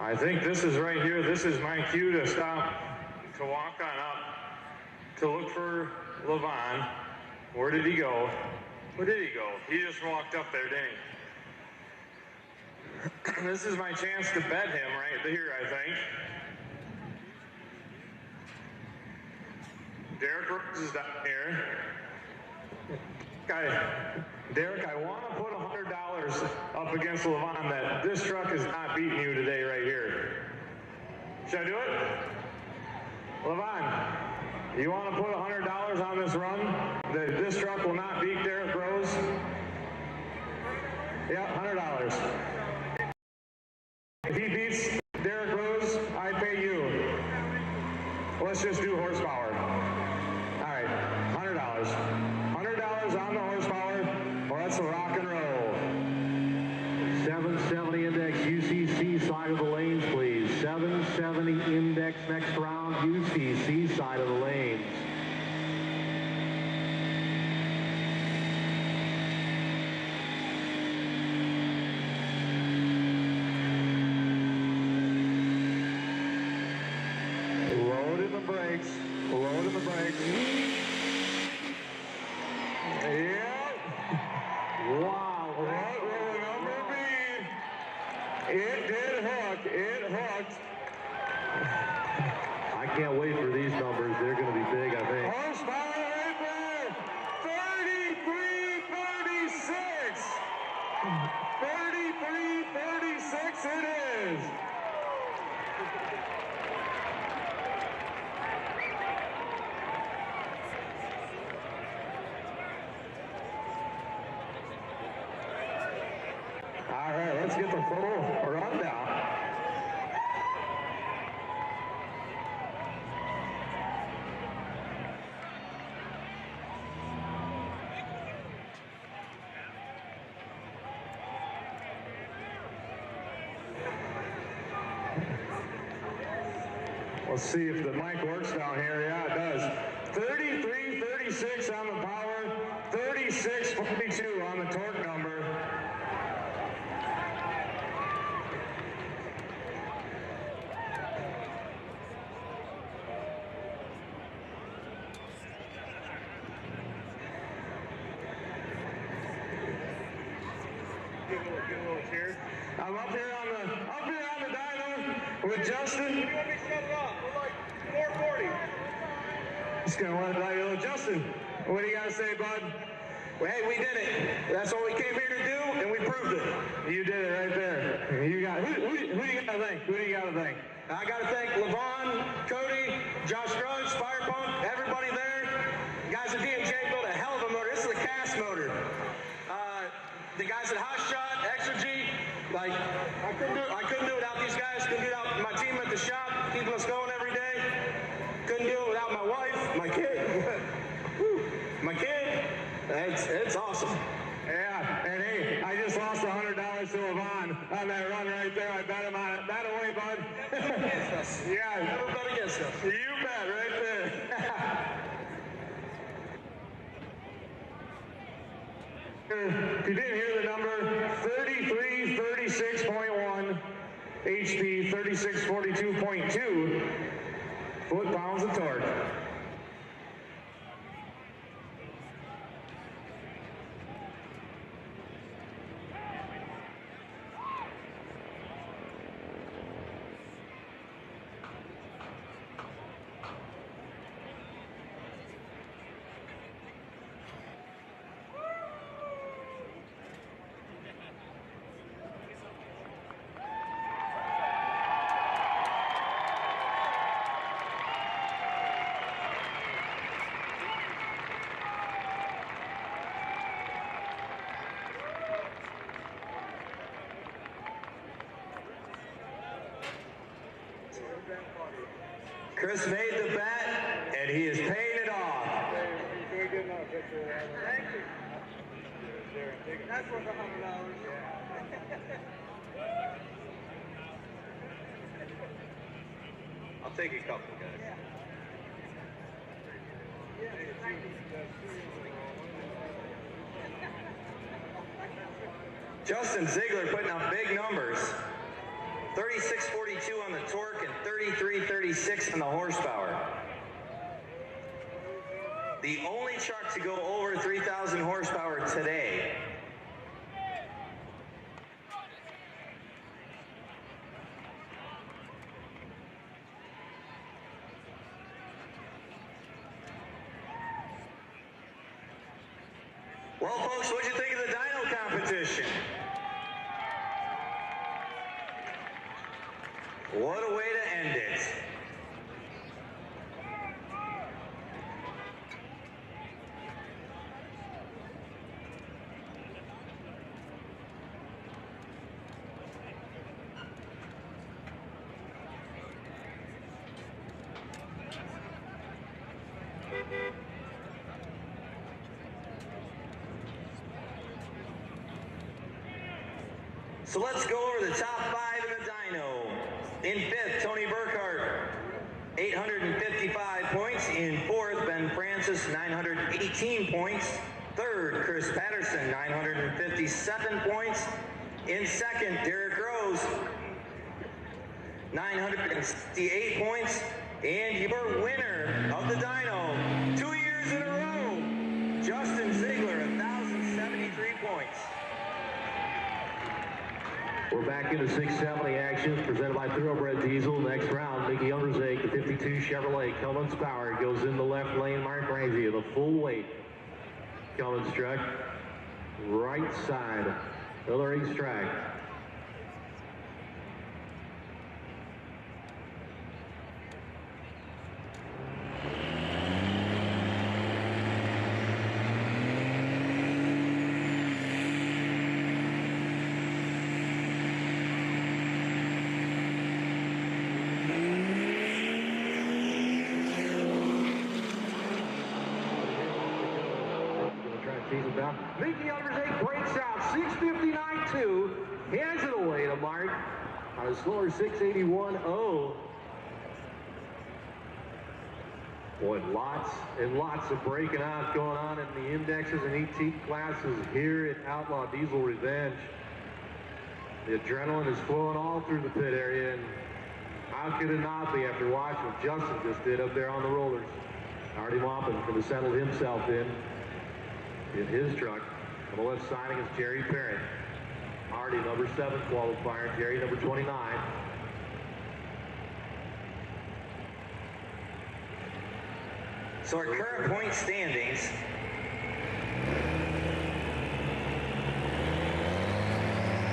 I think this is right here. This is my cue to stop, to walk on up, to look for Levon. Where did he go? Where did he go? He just walked up there, didn't he? This is my chance to bet him right here, I think. Derek Rose is down here. Derek, I want to put $100 up against Levon that this truck is not beating you today right here. Should I do it? Levon, you want to put $100 on this run that this truck will not beat Derek Rose? Yeah, $100. If he beats Derek Rose, I pay you. Let's just do horsepower. All right, $100. $100 on the horsepower. Well, that's a rock and roll. 770 index UCC side of the lanes, please. 770 index next round UCC side of the lanes. Loaded the brakes. Loaded the brakes. Yeah. Wow. That will number be It did hook. It hooked. I can't wait for these numbers. They're going to be big, I think. Horsepower right there. 33-36. 33-36 it is. All right, let's get the full rundown. Let's see if the mic works down here. Yeah, it does. 33-36 on the power, 36-42 on the torque number. Give a little cheer. I'm up here on the dyno with Justin. You want me to shut it off? We're like 440. Just gonna let it out. Justin, what do you gotta say, bud? Well, hey, we did it. That's what we came here to do, and we proved it. You did it right there. You got who do you gotta thank? Who do you gotta thank? I gotta thank Levon, Cody, Josh Grudge, Fire Pump, everybody there. The guys at DMJ built a hell of a motor. This is a cast motor. The guys at Hot Shot, Extra G, like I couldn't do it without these guys. Couldn't do it without my team at the shop, keeping us going every day. Couldn't do it without my wife, my kid. My kid. It's awesome. Yeah, and hey, I just lost $100 to Levon on that run right there. I bet him on it. Bet away, bud. Yeah, never bet against us. You bet, right there. If you didn't hear the number, 3336.1 HP, 3642.2 foot-pounds of torque. Chris made the bet, and he is paying it off. Thank you. That's worth $100. I'll take a couple, guys. Justin Ziegler putting up big numbers. 3642 on the torque and 3336 on the horsepower. The only truck to go over 3,000 horsepower today. Well, folks, what'd you think of the dyno competition? What a way to end it. So let's go over the top five in the dyno. In fifth, Tony Burkhart, 855 points. In fourth, Ben Francis, 918 points. Third, Chris Patterson, 957 points. In second, Derek Rose, 968 points. And your winner of the dyno, 2 years in a row, Justin Ziegler, 1,073 points. We're back into 670 action presented by Thoroughbred Diesel. Next round, Mickey Underzake, the 52 Chevrolet Cummins Power goes in the left lane. Mark Ramsey, the full weight Cummins truck, right side of the racetrack. Mickey Underzake breaks out 6:59.2, hands it away to Mark on a slower 6:81.0. Boy, lots and lots of breaking out going on in the indexes and ET classes here at Outlaw Diesel Revenge. The adrenaline is flowing all through the pit area, and how could it not be after watching what Justin just did up there on the rollers? Artie Maupin could have settled himself in his truck. On the left side is Jerry Parrott. Artie, number 7 qualifier. Jerry, number 29. So our current point standings.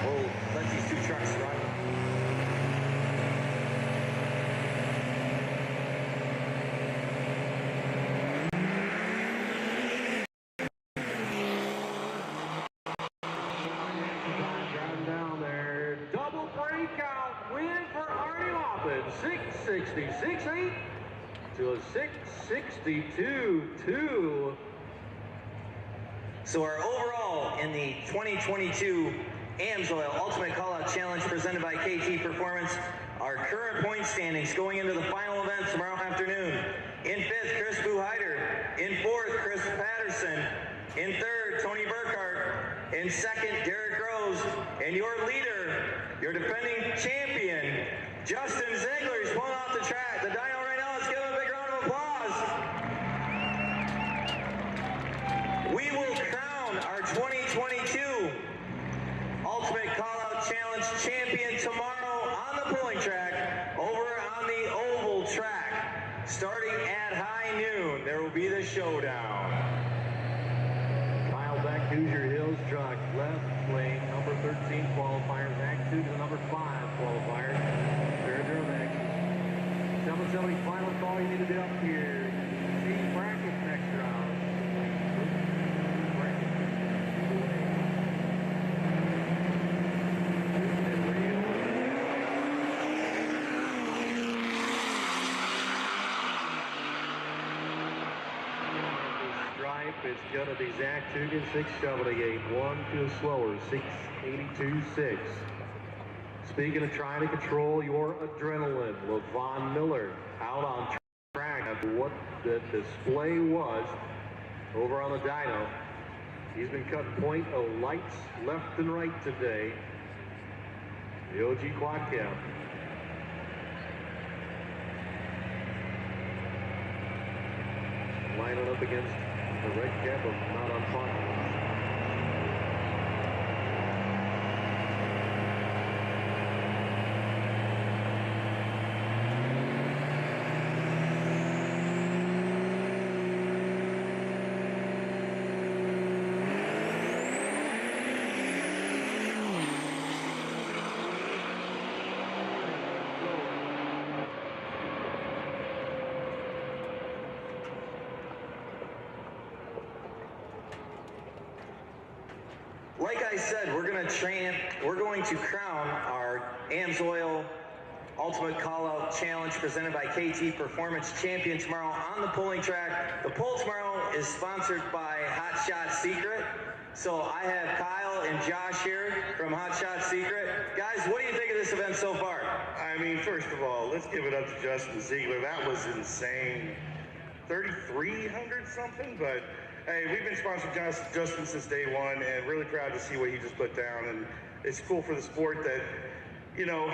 We'll let these two trucks run. Win for Artie Maupin, 6:66.8 to a 6:62.2. So our overall in the 2022 AMSOIL Ultimate Callout Challenge presented by KT Performance, our current point standings going into the final event tomorrow afternoon. In 5th, Chris Buheider. In 4th, Chris Patterson. In 3rd, Tony Burkhart. In 2nd, Derek Rose. And your leader, your defending champion, Justin Ziegler. He's pulling off the track. The dyno right now, let's give him a big round of applause. We will crown our 2022 Ultimate Callout Challenge champion tomorrow on the pulling track over on the oval track. Starting at high noon, there will be the showdown. Kyle Beck, Hoosier Hills truck, left lane, number 13 qualifier. Zach to the number 5 qualifier. They're next. 770 final call. You need to be up here. See bracket next round. It's going to be Zach Tugin, 678. 1 to a slower, 682.6. Speaking of trying to control your adrenaline, LaVon Miller out on track after what the display was over on the dyno. He's been cutting .0 lights left and right today. The OG quad cam. Lining up against the red cap of not on fire. Like I said, we're going to crown our AMSOIL Ultimate Callout Challenge presented by KT Performance champion tomorrow on the pulling track. The pull tomorrow is sponsored by Hot Shot Secret. So I have Kyle and Josh here from Hot Shot Secret. Guys, what do you think of this event so far? I mean, first of all, let's give it up to Justin Ziegler. That was insane. 3,300 something, but hey, we've been sponsoring Justin since day one, and really proud to see what he just put down. And it's cool for the sport that, you know,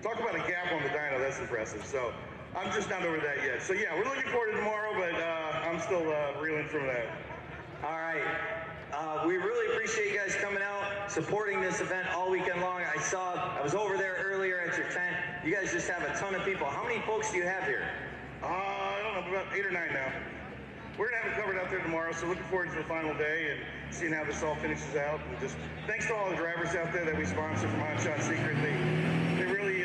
talk about a gap on the dyno, that's impressive. So I'm just not over that yet. So yeah, we're looking forward to tomorrow, but I'm still reeling from that. All right. We really appreciate you guys coming out. supporting this event all weekend long. I was over there earlier at your tent. You guys just have a ton of people. How many folks do you have here? I don't know, about 8 or 9 now. We're gonna have it covered out there tomorrow, so looking forward to the final day and seeing how this all finishes out. And just thanks to all the drivers out there that we sponsor from Hotshot Secret. They really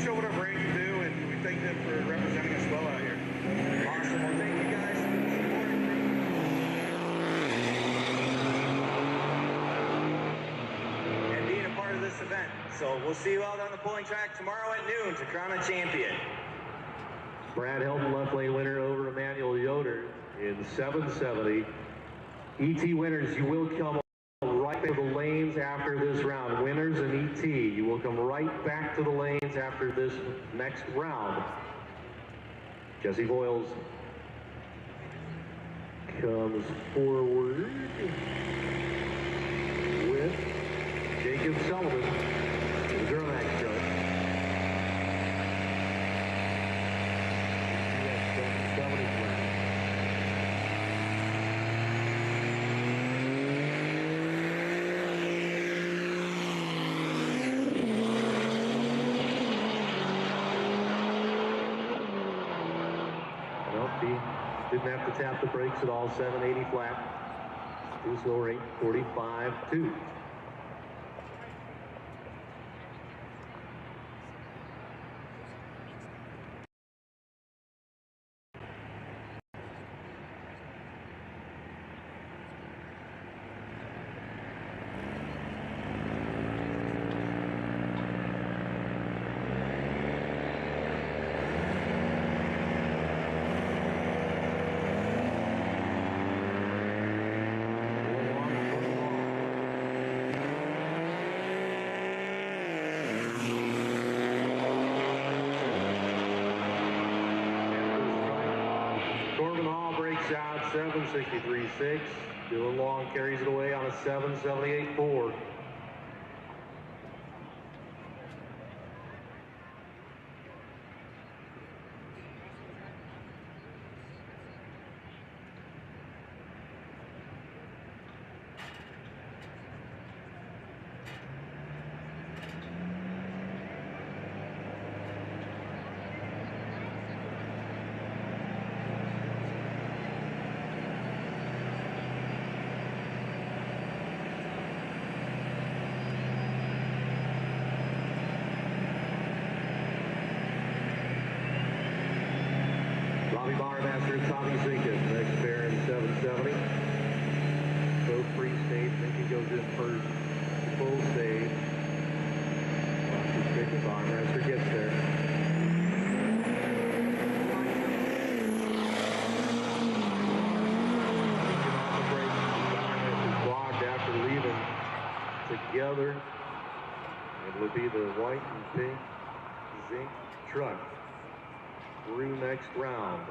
show what our brand can do, and we thank them for representing us well out here. Awesome. Well, thank you guys for the support. And being a part of this event. So we'll see you out on the pulling track tomorrow at noon to crown a champion. Brad Hilton, left lane winner over Emmanuel Yoder in 770. ET winners, you will come right to the lanes after this round. Winners and ET, you will come right back to the lanes after this next round. Jesse Boyles comes forward with Jacob Sullivan, the Duramax truck. Didn't have to tap the brakes at all, 780 flat. Too slow rate, 45.2. Out 763.6. Dylan Long carries it away on a 778.4. Tommy Ziegler, next pair in 770. Both free stage, think he goes in first, full stage. Watch his pick his arm, Rester gets there. Blocked after leaving together. It will be the white and pink zinc truck through next round.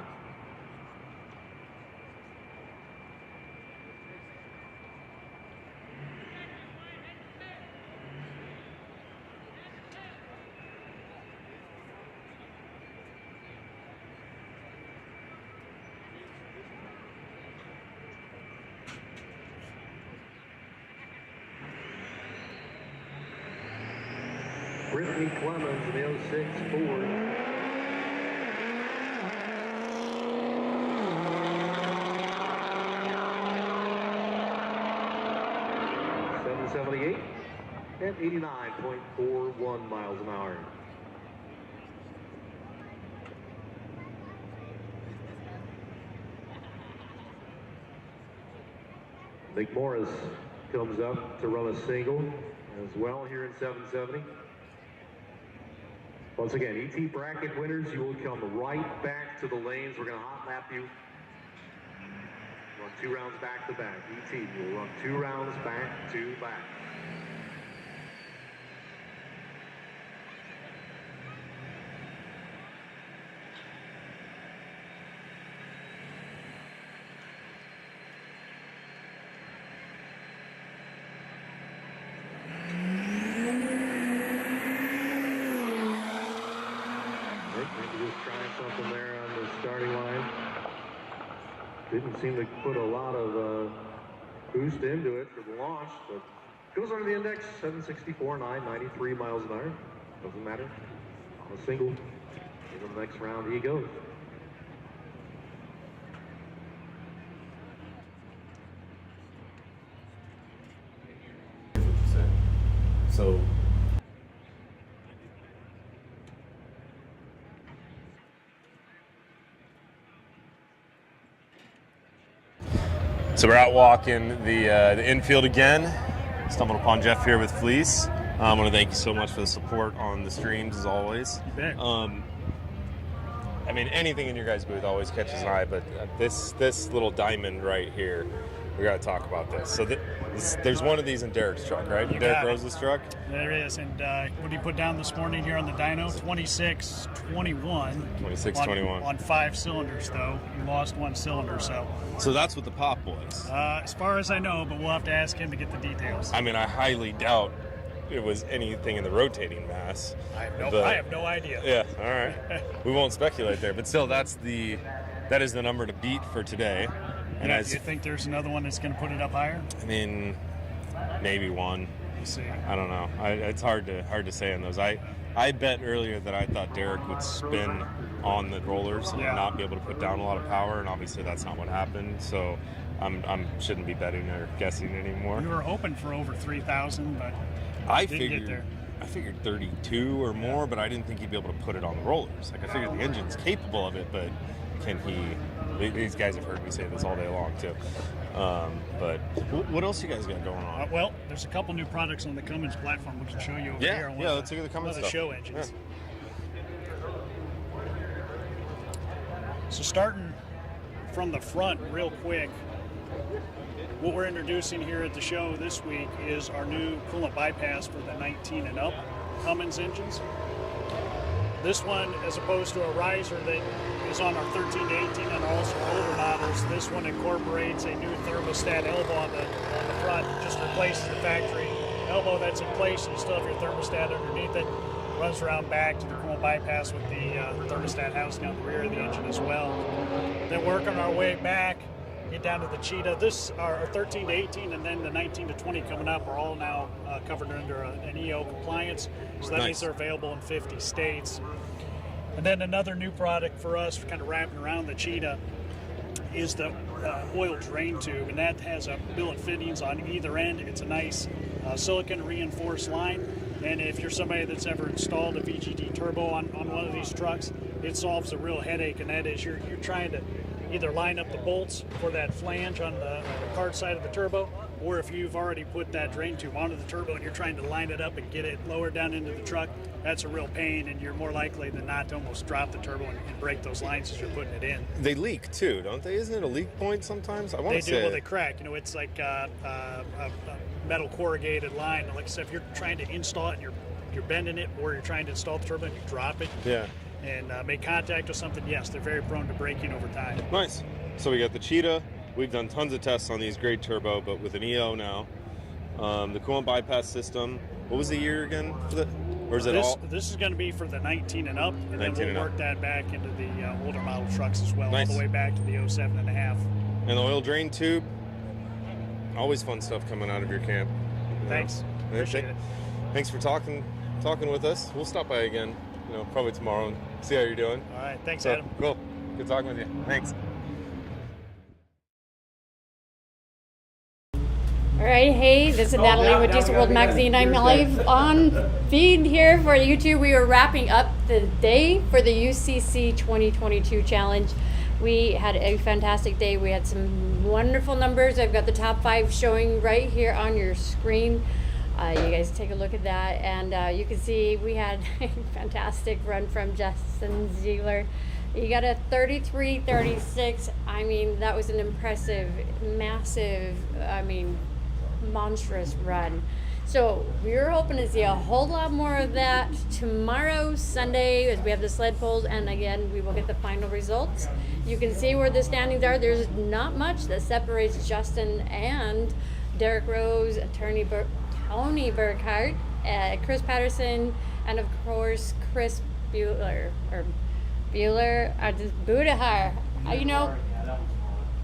Brittany Clemens in the 06 Ford. .778 at 89.41 miles an hour. Nick Morris comes up to run a single as well here in 770. Once again, ET bracket winners, you will come right back to the lanes. We're going to hot lap you. Run 2 rounds back to back. ET, you'll run 2 rounds back to back. Didn't seem to put a lot of boost into it for the launch, but Goes under the index, 764, 993 miles an hour. Doesn't matter. On a single. In the next round he goes. So we're out walking the infield again. Stumbled upon Jeff here with Fleece. I want to thank you so much for the support on the streams as always. You bet. I mean, anything in your guys' booth always catches an eye, but this little diamond right here, we got to talk about this. So there's one of these in Derek's truck, right? Derek Rose's truck? There is. And what did he put down this morning here on the dyno? 2621. 2621. On 5 cylinders, though. He lost 1 cylinder, so. So that's what the pop was. As far as I know, but we'll have to ask him to get the details. I mean, I highly doubt it was anything in the rotating mass. I have no idea. Yeah, all right. We won't speculate there, but still, that is the number to beat for today. And do you think there's another one that's going to put it up higher? I mean, maybe one. We'll see. I don't know. It's hard to say on those. I bet earlier that I thought Derek would spin on the rollers and not be able to put down a lot of power, and obviously that's not what happened. So I shouldn't be betting or guessing anymore. We were hoping for over 3,000, but I didn't get there. figured 32 or more, but I didn't think he'd be able to put it on the rollers. Like I figured the engine's capable of it, but can he? These guys have heard me say this all day long too. But what else you guys got going on? Well, there's a couple new products on the Cummins platform we can show you over here. Yeah, let's look at the Cummins stuff. Show engines. Yeah. So starting from the front real quick, what we're introducing here at the show this week is our new coolant bypass for the 19 and up Cummins engines. This one, as opposed to a riser that is on our 13 to 18 and also older models, this one incorporates a new thermostat elbow on the front. It just replaces the factory elbow that's in place. You still have your thermostat underneath it. Runs around back to the coolant bypass with the thermostat housing on the rear of the engine as well. Then working our way back, get down to the Cheetah. This, our 13 to 18 and then the 19 to 20 coming up are all now covered under an EO compliance. So that means they're available in 50 states. And then another new product for us, kind of wrapping around the Cheetah, is the oil drain tube. And that has a billet fittings on either end. It's a nice silicon reinforced line. And if you're somebody that's ever installed a VGT turbo on one of these trucks, it solves a real headache, and that is you're trying to either line up the bolts for that flange on the cart side of the turbo, or if you've already put that drain tube onto the turbo and you're trying to line it up and get it lowered down into the truck, that's a real pain, and you're more likely than not to almost drop the turbo and break those lines as you're putting it in. They leak too, don't they? Isn't it a leak point sometimes? I want to say they do. Well, they crack. You know, it's like a metal corrugated line. Like I said, if you're trying to install it and you're bending it, or you're trying to install the turbo and you drop it, and make contact with something, yes, they're very prone to breaking over time. Nice. So we got the Cheetah. We've done tons of tests on these, great turbo, but with an EO now. The coolant bypass system. What was the year again for the? Or is it all? This is going to be for the 19 and up, and then we'll work that back into the older model trucks as well, all the way back to the 07.5. And the oil drain tube. Always fun stuff coming out of your camp. Thanks. Appreciate it. Thanks for talking with us. We'll stop by again, probably tomorrow and see how you're doing. All right. Thanks, Adam. Cool. Good talking with you. Thanks. All right, hey, this is Natalie with Diesel World Magazine. I'm live on feed here for YouTube. We are wrapping up the day for the UCC 2022 challenge. We had a fantastic day. We had some wonderful numbers. I've got the top 5 showing right here on your screen. You guys take a look at that, and you can see we had a fantastic run from Justin Ziegler. You got a 33.36. I mean, that was an impressive, massive, monstrous run. So we're hoping to see a whole lot more of that tomorrow, Sunday, as we have the sled pulls, and again, we will get the final results. You can see where the standings are. There's not much that separates Justin and Derek Rose, Tony Burkhart, Chris Patterson, and of course Chris Budahar.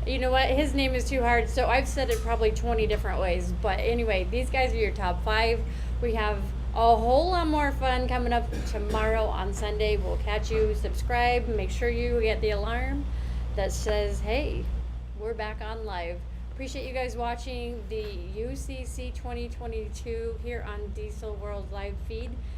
You know what? His name is too hard, so I've said it probably 20 different ways. But anyway, these guys are your top 5. We have a whole lot more fun coming up tomorrow on Sunday. We'll catch you. Subscribe. Make sure you get the alarm that says, hey, we're back on live. Appreciate you guys watching the UCC 2022 here on Diesel World live feed.